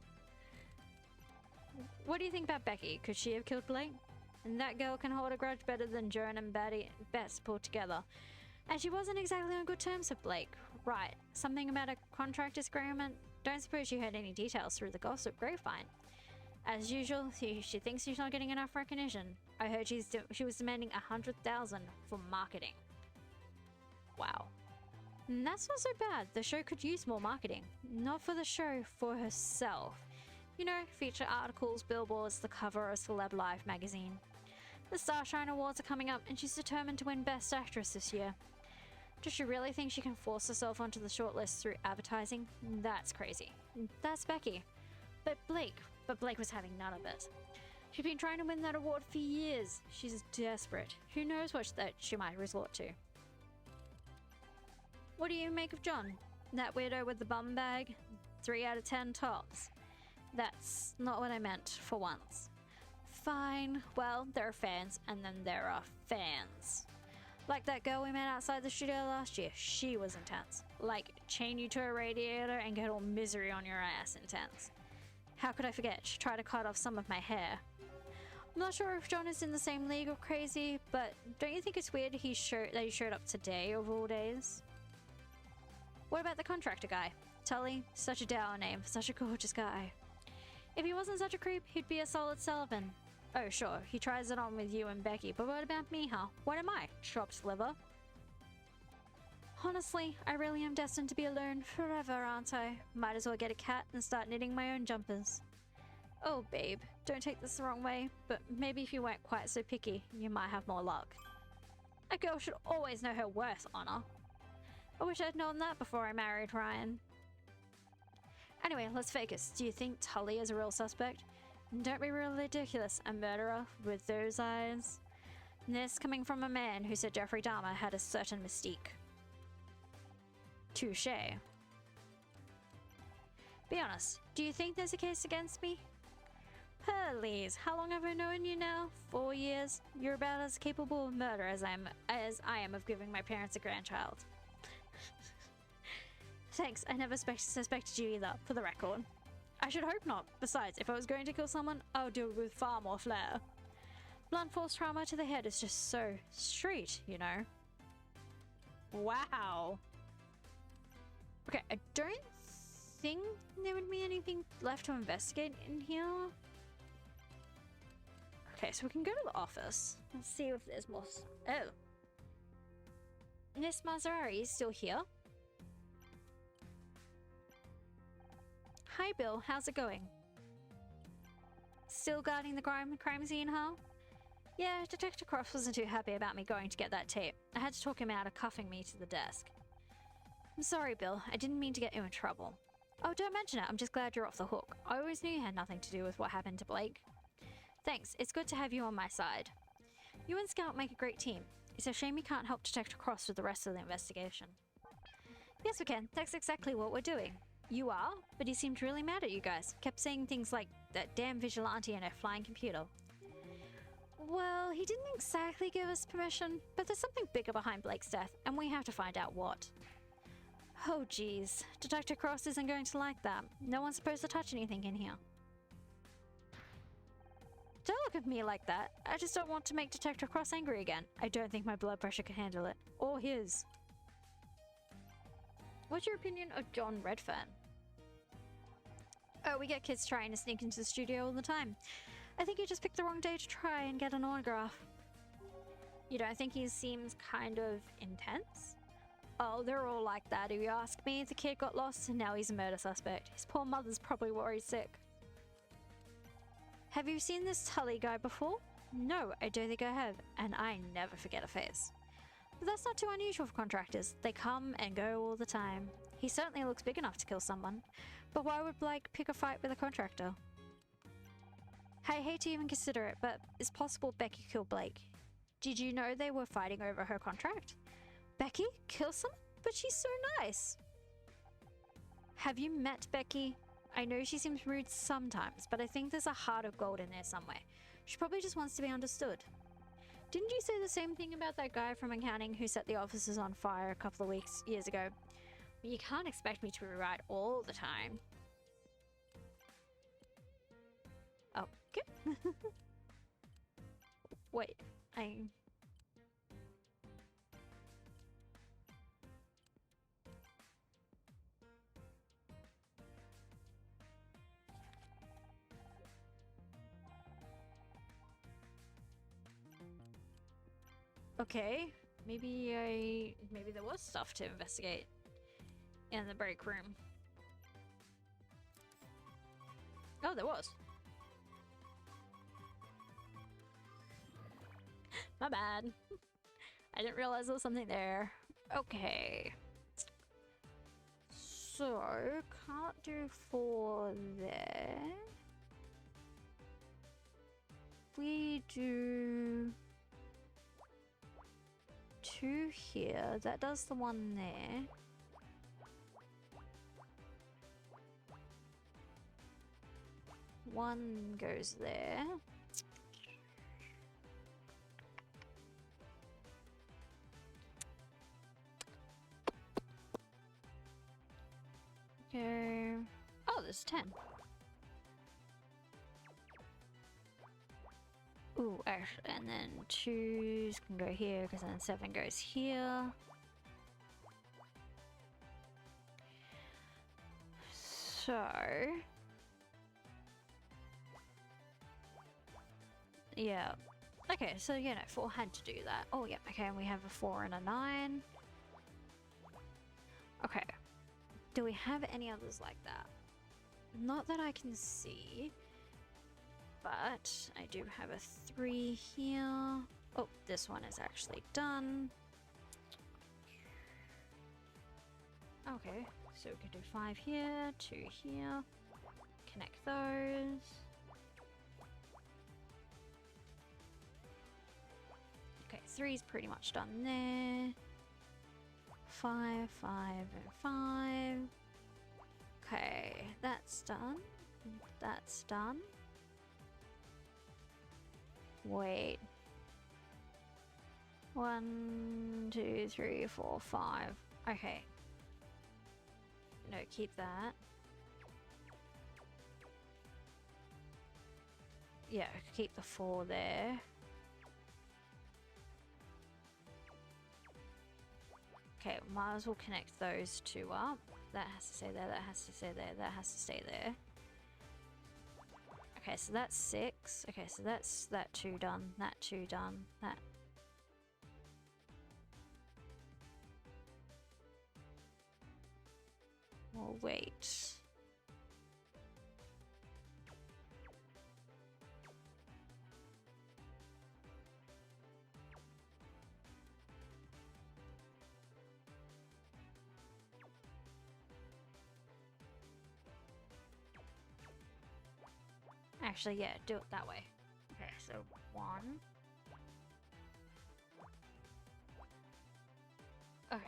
What do you think about Becky? Could she have killed Blake? And that girl can hold a grudge better than Joan and Bess pulled together. And she wasn't exactly on good terms with Blake. Right, something about a contract disagreement? Don't suppose you heard any details through the gossip grapevine. As usual, she thinks she's not getting enough recognition. I heard she was demanding $100,000 for marketing. Wow. And that's not so bad. The show could use more marketing. Not for the show, for herself. You know, feature articles, billboards, the cover of Celeb Life magazine. The Starshine Awards are coming up and she's determined to win Best Actress this year. Does she really think she can force herself onto the shortlist through advertising? That's crazy. That's Becky. But Blake was having none of it. She's been trying to win that award for years. She's desperate. Who knows what she might resort to. What do you make of John? That weirdo with the bum bag? 3 out of 10 tops. That's not what I meant for once. Fine, well, there are fans, and then there are fans. Like that girl we met outside the studio last year, she was intense. Like, chain you to a radiator and get all misery on your ass intense. How could I forget? She tried to cut off some of my hair. I'm not sure if John is in the same league of crazy, but don't you think it's weird that he showed up today of all days? What about the contractor guy? Tully, such a dour name, such a gorgeous guy. If he wasn't such a creep, he'd be a solid Sullivan. Oh sure, he tries it on with you and Becky, but what about me, huh? What am I? Chopped liver? Honestly, I really am destined to be alone forever, aren't I? Might as well get a cat and start knitting my own jumpers. Oh babe, don't take this the wrong way, but maybe if you weren't quite so picky, you might have more luck. A girl should always know her worth, Honor. I wish I'd known that before I married Ryan. Anyway, let's focus. Do you think Tully is a real suspect? Don't be real ridiculous, a murderer with those eyes. This coming from a man who said Jeffrey Dahmer had a certain mystique. Touché. Be honest, do you think there's a case against me? Please, how long have I known you now? 4 years? You're about as capable of murder as I am of giving my parents a grandchild. Thanks, I never suspected you either, for the record. I should hope not. Besides, if I was going to kill someone, I would do it with far more flair. Blunt force trauma to the head is just so street, you know? Wow. Okay, I don't think there would be anything left to investigate in here. Okay, so we can go to the office. Let's see if there's more. Oh. Miss Maserati is still here. Hi Bill, how's it going? Still guarding the crime scene, huh? Yeah, Detective Cross wasn't too happy about me going to get that tape. I had to talk him out of cuffing me to the desk. I'm sorry, Bill. I didn't mean to get you in trouble. Oh, don't mention it. I'm just glad you're off the hook. I always knew you had nothing to do with what happened to Blake. Thanks. It's good to have you on my side. You and Scout make a great team. It's a shame you can't help Detective Cross with the rest of the investigation. Yes, we can. That's exactly what we're doing. You are? But he seemed really mad at you guys. Kept saying things like, that damn vigilante and her flying computer. Well, he didn't exactly give us permission, but there's something bigger behind Blake's death, and we have to find out what. Oh geez, Detective Cross isn't going to like that. No one's supposed to touch anything in here. Don't look at me like that. I just don't want to make Detective Cross angry again. I don't think my blood pressure can handle it. Or his. What's your opinion of John Redfern? Oh, we get kids trying to sneak into the studio all the time. I think you just picked the wrong day to try and get an autograph. You don't think he seems kind of intense? Oh, they're all like that. If you ask me, the kid got lost and now he's a murder suspect. His poor mother's probably worried sick. Have you seen this Tully guy before? No, I don't think I have, and I never forget a face. But that's not too unusual for contractors. They come and go all the time. He certainly looks big enough to kill someone. But why would Blake pick a fight with a contractor? I hate to even consider it, but it's possible Becky killed Blake. Did you know they were fighting over her contract? Becky? Kill someone? But she's so nice. Have you met Becky? I know she seems rude sometimes, but I think there's a heart of gold in there somewhere. She probably just wants to be understood. Didn't you say the same thing about that guy from accounting who set the offices on fire a couple of years ago? You can't expect me to be right all the time. Okay. Wait, okay, maybe there was stuff to investigate in the break room. Oh, there was. My bad. I didn't realize there was something there. Okay. So, can't do 4 there. We do 2 here. That does the one there. one goes there. Go. Oh, there's 10. Ooh, actually, and then 2s can go here because then 7 goes here. So yeah. Okay, so yeah, no, 4 had to do that. Oh yeah, okay, and we have a 4 and a 9. Okay. Do we have any others like that? Not that I can see. But I do have a 3 here. Oh, this one is actually done. Okay, so we can do 5 here, 2 here. Connect those. Okay, 3's pretty much done there. 5, 5, and 5. Okay, that's done. That's done. Wait. 1, 2, 3, 4, 5. Okay. No, keep that. Yeah, keep the 4 there. Okay, might as well connect those 2 up. That has to stay there, that has to stay there, that has to stay there. Okay, so that's 6. Okay, so that's that 2 done, that 2 done, that. Well, wait. Actually, yeah, do it that way. Okay, so 1. Okay.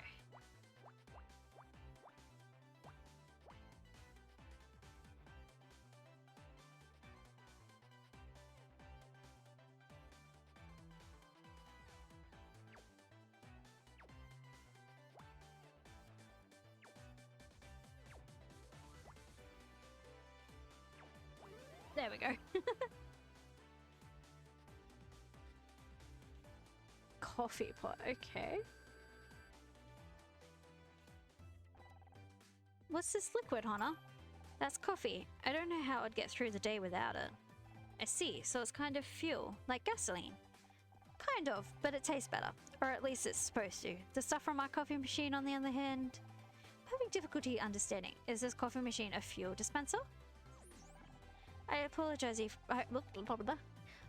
There we go. Coffee pot, okay. What's this liquid, Hannah? That's coffee. I don't know how I'd get through the day without it. I see, so it's kind of fuel, like gasoline. Kind of, but it tastes better. Or at least it's supposed to. The stuff from my coffee machine, on the other hand, I'm having difficulty understanding. Is this coffee machine a fuel dispenser? I apologize if I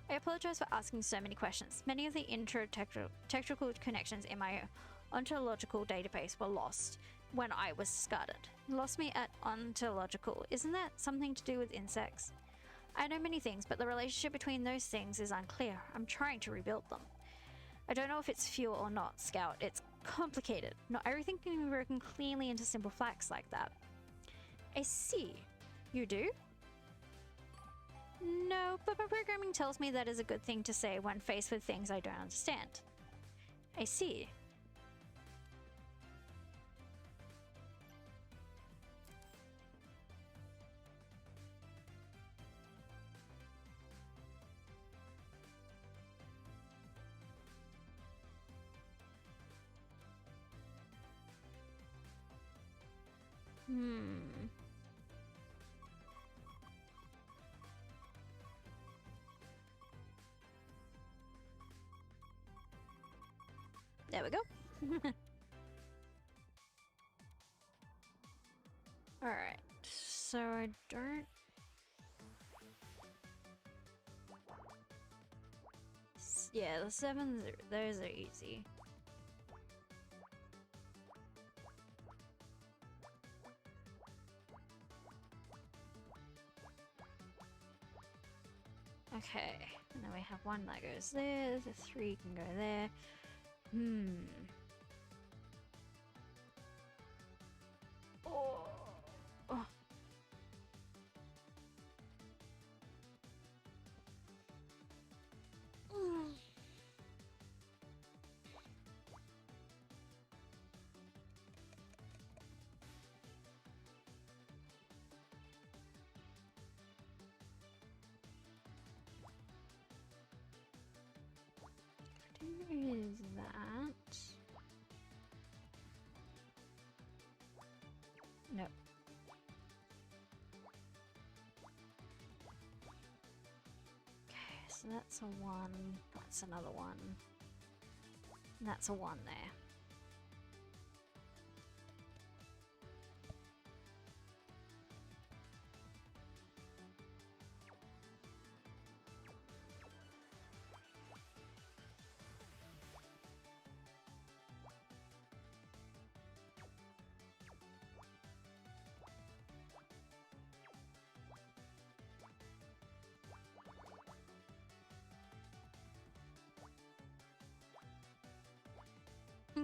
apologize for asking so many questions. Many of the technical connections in my ontological database were lost when I was discarded. Lost me at ontological. Isn't that something to do with insects? I know many things, but the relationship between those things is unclear. I'm trying to rebuild them. I don't know if it's fuel or not, Scout. It's complicated. Not everything can be broken cleanly into simple facts like that. I see. You do? No, but my programming tells me that is a good thing to say when faced with things I don't understand. I see. There we go. Alright, so I don't... Yeah, the 7s, those are easy. Okay, and then we have 1 that goes there, the 3 can go there. Oh. is that? Nope. Okay, so that's a 1. That's another 1. And that's a 1 there.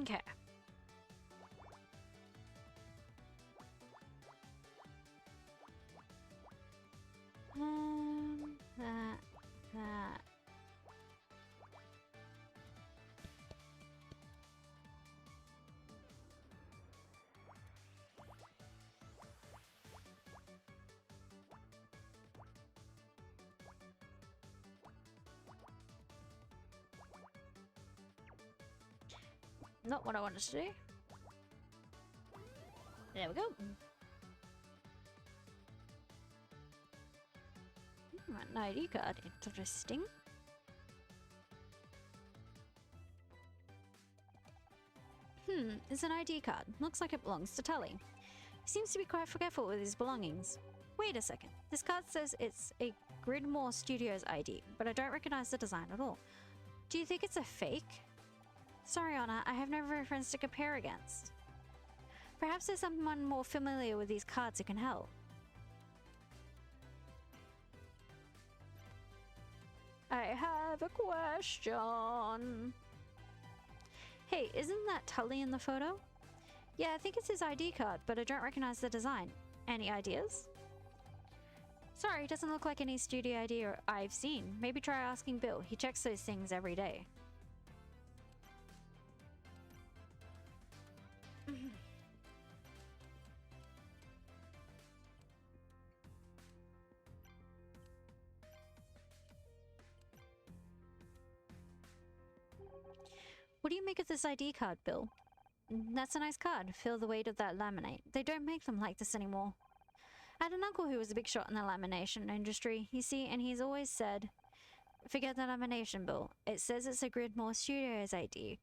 Okay. That. Not what I wanted to do. There we go. An ID card. Interesting. It's an ID card. Looks like it belongs to Tully. He seems to be quite forgetful with his belongings. Wait a second. This card says it's a Gridmore Studios ID, but I don't recognize the design at all. Do you think it's a fake? Sorry, Anna, I have no reference to compare against. Perhaps there's someone more familiar with these cards who can help. I have a question. Hey, isn't that Tully in the photo? Yeah, I think it's his ID card, but I don't recognize the design. Any ideas? Sorry, it doesn't look like any studio ID I've seen. Maybe try asking Bill. He checks those things every day. What do you make of this ID card, Bill? That's a nice card. Feel the weight of that laminate. They don't make them like this anymore. I had an uncle who was a big shot in the lamination industry, you see, and he's always said, forget the lamination, Bill. It says it's a Gridmore Studios ID,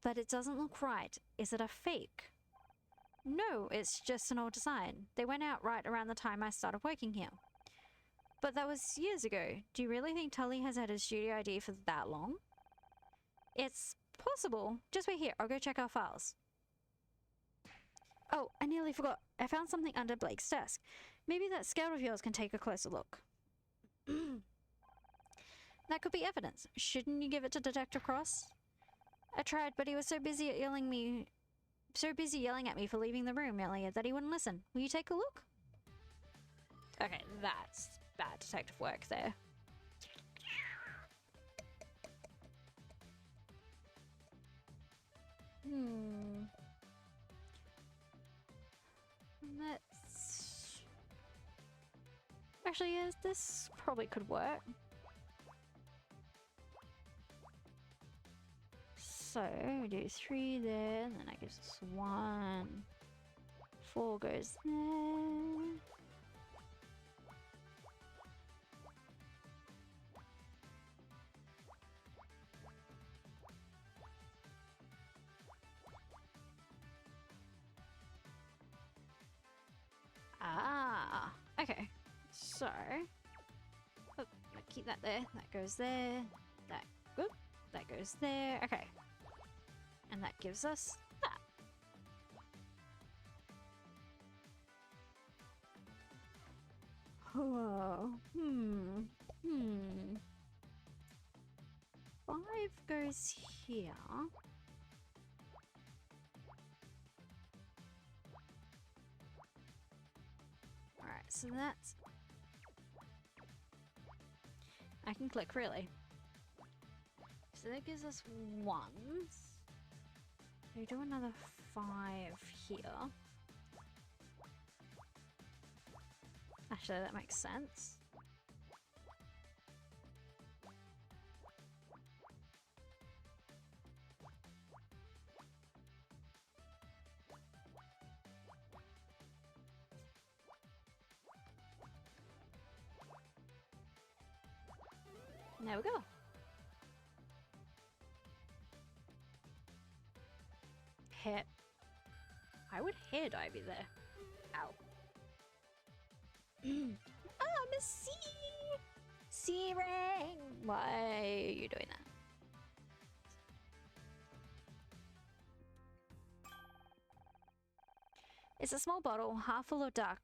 but it doesn't look right. Is it a fake? No, it's just an old design. They went out right around the time I started working here. But that was years ago. Do you really think Tully has had his studio ID for that long? It's possible. Just wait here. I'll go check our files. Oh, I nearly forgot. I found something under Blake's desk. Maybe that scout of yours can take a closer look. That could be evidence. Shouldn't you give it to Detective Cross? I tried, but he was so busy yelling at me for leaving the room earlier that he wouldn't listen. Will you take a look? Okay, that's bad detective work there. Let's... Actually, yes, this probably could work. So, we do 3 there, and then that gives us 1. 4 goes there. Ah, okay. So, oh, keep that there. That goes there. That, whoop, that goes there. Okay. And that gives us that. Oh, 5 goes here. Alright, so that's... I can click, really. So that gives us 1. We do another 5 here. Actually, that makes sense. There we go. Hair. Why would hair dye be there? Ow. Ah, Miss C! C-Ring! Why are you doing that? It's a small bottle, half full of dark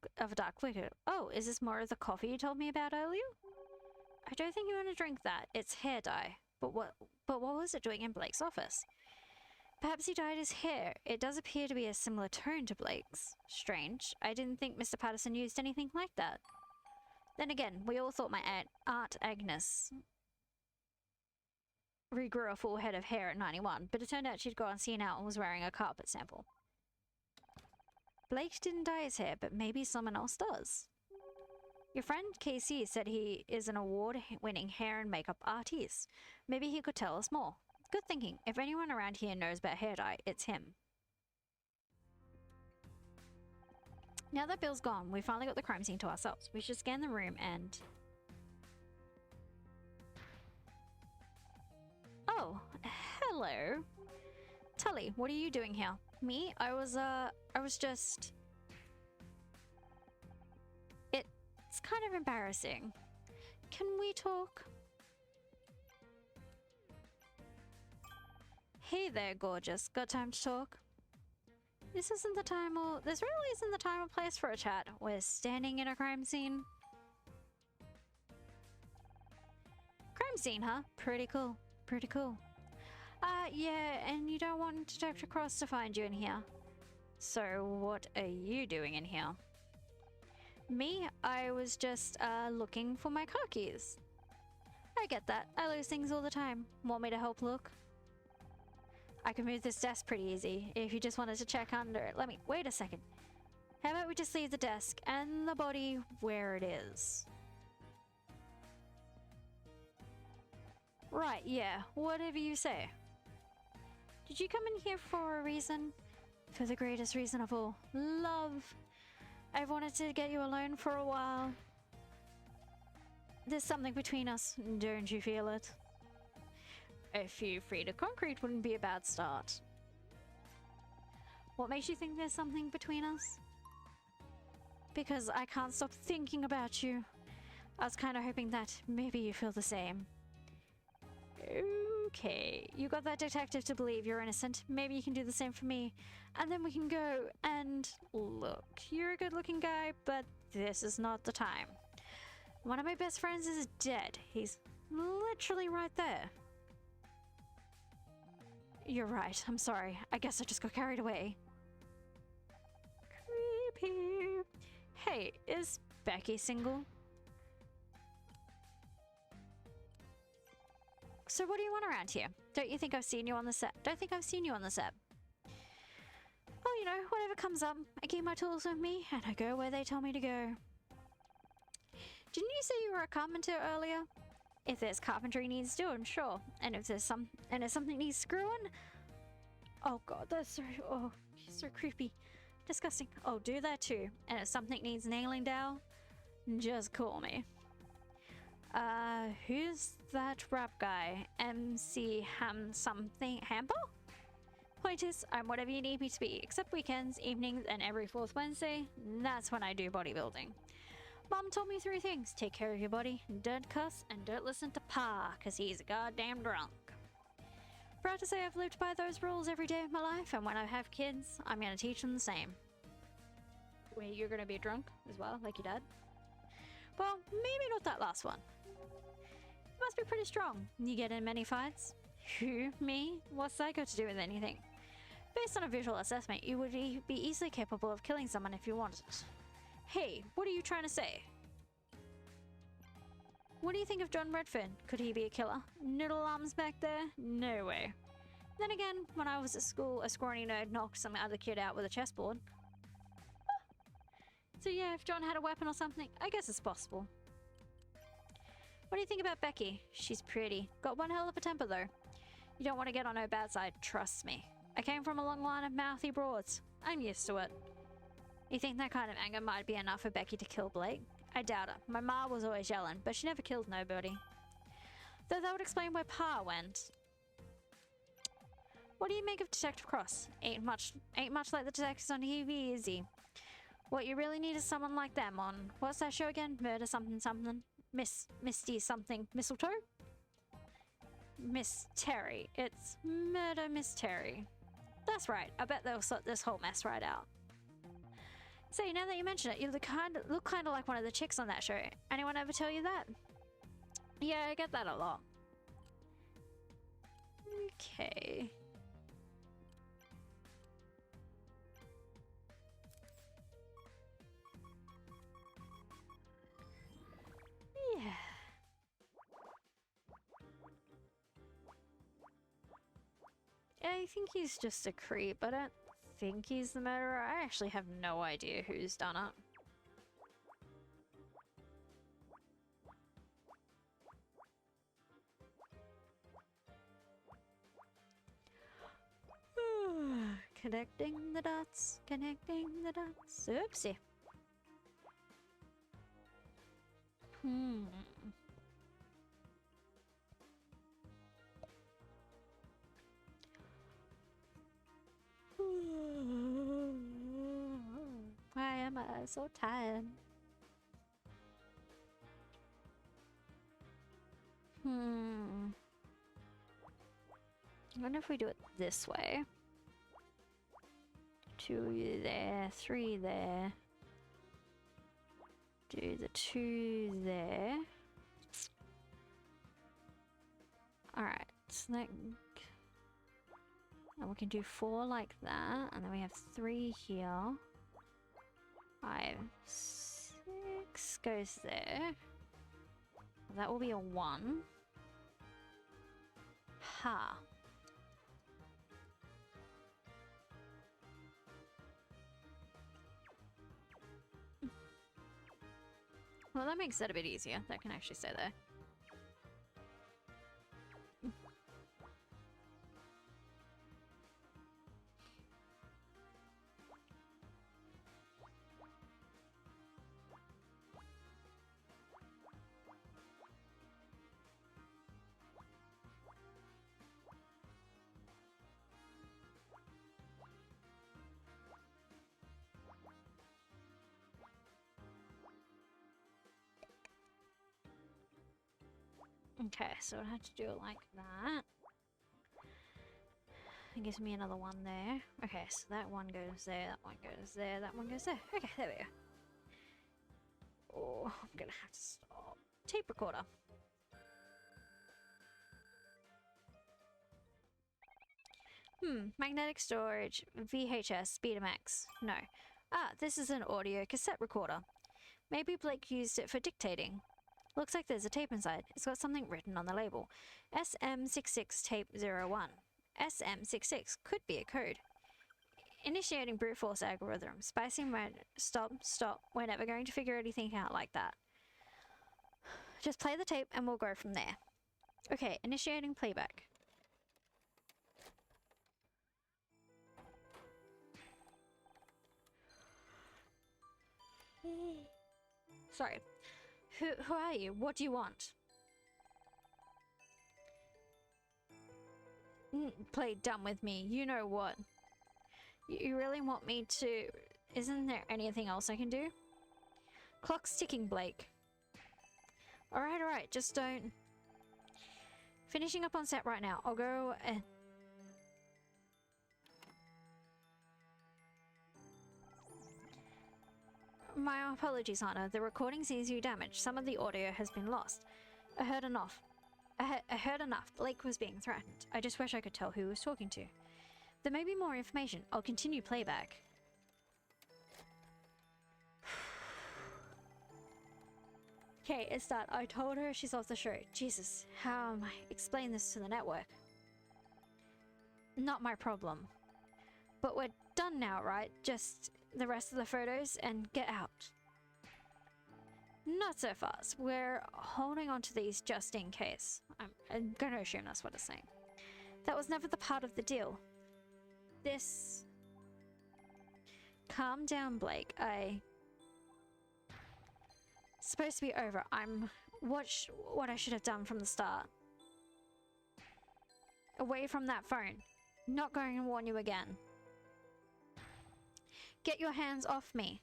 liquid. Oh, is this more of the coffee you told me about earlier? I don't think you want to drink that. It's hair dye. But what was it doing in Blake's office? Perhaps he dyed his hair. It does appear to be a similar tone to Blake's. Strange. I didn't think Mr. Patterson used anything like that. Then again, we all thought my Aunt Agnes regrew a full head of hair at 91, but it turned out she'd gone senile and was wearing a carpet sample. Blake didn't dye his hair, but maybe someone else does. Your friend KC said he is an award-winning hair and makeup artist. Maybe he could tell us more. Good thinking. If anyone around here knows about hair dye, it's him. Now that Bill's gone, we finally got the crime scene to ourselves. We should scan the room and... Oh, hello. Tully, what are you doing here? Me? I was just... It's kind of embarrassing. Can we talk? Hey there, gorgeous. Got time to talk? This really isn't the time or place for a chat. We're standing in a crime scene. Crime scene, huh? Pretty cool. Pretty cool. Yeah, and you don't want Detective Cross to find you in here. So what are you doing in here? Me? I was just, looking for my car keys. I get that. I lose things all the time. Want me to help look? I can move this desk pretty easy. If you just wanted to check under it, wait a second. How about we just leave the desk and the body where it is? Right, yeah, whatever you say. Did you come in here for a reason? For the greatest reason of all, love. I've wanted to get you alone for a while. There's something between us, don't you feel it? A few feet of concrete wouldn't be a bad start. What makes you think there's something between us? Because I can't stop thinking about you. I was kind of hoping that maybe you feel the same. Okay, you got that detective to believe you're innocent. Maybe you can do the same for me. And then we can go and look. You're a good-looking guy, but this is not the time. One of my best friends is dead. He's literally right there. You're right. I'm sorry. I guess I just got carried away. Creepy. Hey, is Becky single? So what do you want around here? Don't you think I've seen you on the set? Don't think I've seen you on the set. Well, you know, whatever comes up, I keep my tools with me and I go where they tell me to go. Didn't you say you were a carpenter earlier? If there's carpentry needs doing, sure. And if something needs screwing, oh god, that's so creepy, disgusting. Oh, do that too. And if something needs nailing down, just call me. Who's that rap guy? MC Hamper? Point is, I'm whatever you need me to be, except weekends, evenings, and every fourth Wednesday. That's when I do bodybuilding. Mom told me 3 things. Take care of your body, don't cuss, and don't listen to Pa, cause he's a goddamn drunk. Proud to say I've lived by those rules every day of my life, and when I have kids, I'm gonna teach them the same. Wait, you're gonna be drunk as well, like your dad? Well, maybe not that last one. You must be pretty strong. You get in many fights? Who? Me? What's that got to do with anything? Based on a visual assessment, you would be easily capable of killing someone if you wanted it. Hey, what are you trying to say? What do you think of John Redfern? Could he be a killer? Noodle arms back there? No way. Then again, when I was at school, a scrawny nerd knocked some other kid out with a chessboard. So yeah, if John had a weapon or something, I guess it's possible. What do you think about Becky? She's pretty. Got one hell of a temper though. You don't want to get on her bad side, trust me. I came from a long line of mouthy broads. I'm used to it. You think that kind of anger might be enough for Becky to kill Blake? I doubt it. My ma was always yelling, but she never killed nobody. Though that would explain where Pa went. What do you make of Detective Cross? Ain't much like the detectives on TV, is he? What you really need is someone like them on, what's that show again? Murder something something? Misty something mistletoe? Miss Terry. It's Murder Miss Terry. That's right. I bet they'll sort this whole mess right out. Say, now that you mention it, you look kind of like one of the chicks on that show. Anyone ever tell you that? Yeah, I get that a lot. Okay. Yeah. I think he's just a creep. I don't think he's the murderer. I actually have no idea who's done it. Connecting the dots, connecting the dots. Oopsie. Why am I so tired? I wonder if we do it this way. 2 there, 3 there. Do the 2 there. Alright, so that... And we can do 4 like that, and then we have 3 here. 5, 6 goes there. That will be a 1. Ha. Well, that makes it a bit easier. That can actually stay there. Okay, so I had to do it like that. It gives me another one there. Okay, so that one goes there, that one goes there, that one goes there. Okay, there we go. Oh, I'm gonna have to stop. Tape recorder. Magnetic storage, VHS, Betamax. No. Ah, this is an audio cassette recorder. Maybe Blake used it for dictating. Looks like there's a tape inside. It's got something written on the label. SM66 tape 01. SM66 could be a code. Initiating brute force algorithm. Spicing mode. Stop. We're never going to figure anything out like that. Just play the tape and we'll go from there. Okay, initiating playback. Sorry. Who are you? What do you want? Play dumb with me. You know what? You really want me to... Isn't there anything else I can do? Clock's ticking, Blake. Alright. Just don't... Finishing up on set right now. I'll go... My apologies, Hannah. The recording seems to be damaged. Some of the audio has been lost. I heard enough. I heard enough. Blake was being threatened. I just wish I could tell who he was talking to. There may be more information. I'll continue playback. Okay, it's that. I told her she's off the show. Jesus, how am I explain this to the network? Not my problem. But we're done now, right? Just the rest of the photos and get out. Not so fast. We're holding on to these just in case. I'm gonna assume that's what it's saying. That was never the part of the deal. This... Calm down, Blake. It's supposed to be over. I'm... What I should have done from the start. Away from that phone. Not going to warn you again. Get your hands off me.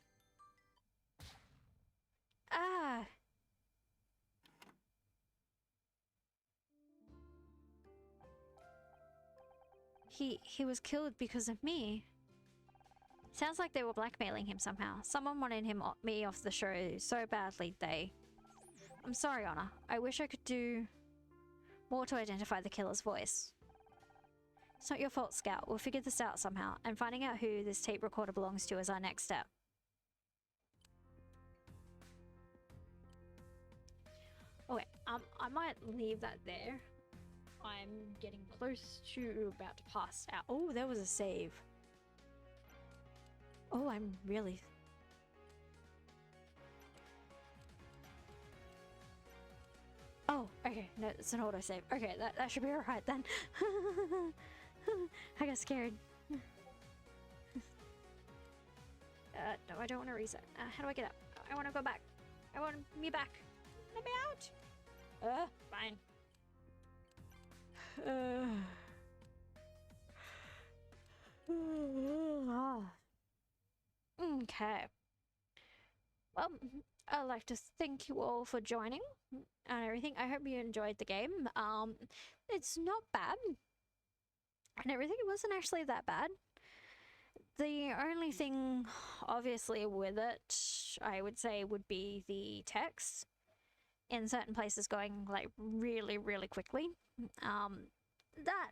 Ah. He was killed because of me. Sounds like they were blackmailing him somehow. Someone wanted me off the show so badly I'm sorry, Honor. I wish I could do more to identify the killer's voice. It's not your fault, Scout. We'll figure this out somehow, and finding out who this tape recorder belongs to is our next step. Okay, I might leave that there. I'm getting close to about to pass out. Oh, there was a save. Oh, I'm really... Oh, okay. No, it's an autosave. Okay, that should be alright then. I got scared. No, I don't want to reset. How do I get up? I want to go back. I want me back. Let me out. Fine. Okay. Well, I'd like to thank you all for joining and everything. I hope you enjoyed the game. It's not bad. And everything, it wasn't actually that bad. The only thing, obviously, with it, I would say, would be the text in certain places going, like, really, really quickly. That,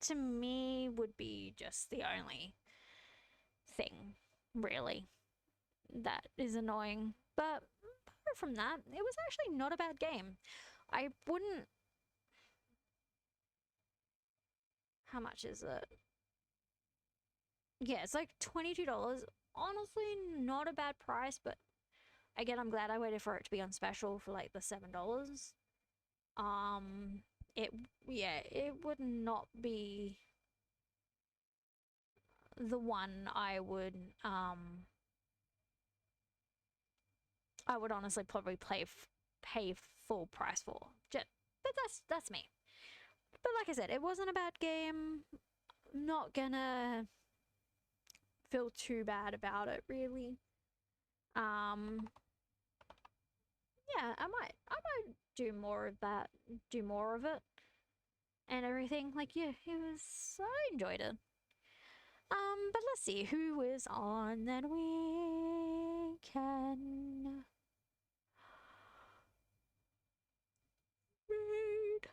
to me, would be just the only thing, really, that is annoying. But apart from that, it was actually not a bad game. I wouldn't... How much is it? Yeah, it's like $22. Honestly, not a bad price, but again, I'm glad I waited for it to be on special for like the $7. It would not be the one I would honestly probably pay full price for. But that's me. But like I said, it wasn't a bad game. Not gonna feel too bad about it, really. Yeah, I might do more of that, do more of it, and everything. Like, yeah, I enjoyed it. But let's see who is on. Then we can read.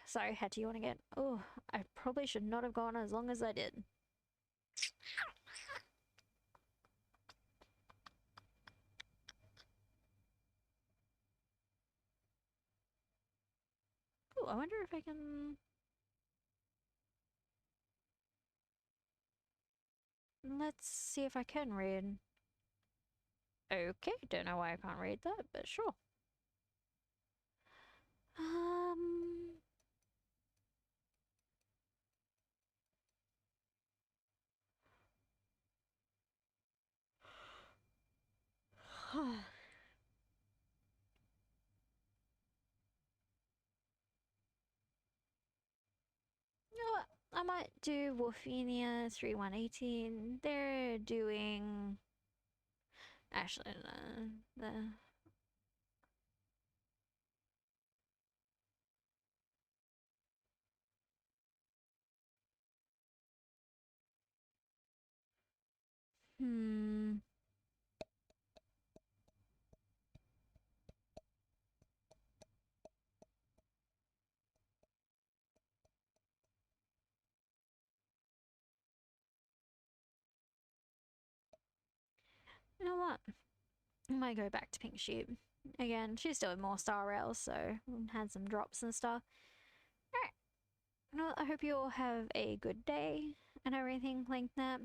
Sorry, had to yawn again. Oh, I probably should not have gone as long as I did. Oh, I wonder if I can... Let's see if I can read. Okay, don't know why I can't read that, but sure. You know what? I might do Wolfenia 3118. They're doing... Actually, no. You know what? I might go back to Pink Sheep. Again, she's doing more Star Rails, so had some drops and stuff. Alright. You know what? I hope you all have a good day and everything like that.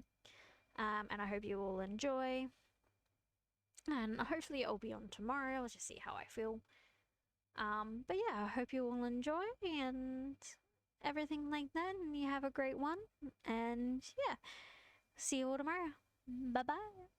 And I hope you all enjoy. And hopefully it'll be on tomorrow. Let's just see how I feel. But yeah, I hope you all enjoy and everything like that. And you have a great one. And yeah, see you all tomorrow. Bye-bye.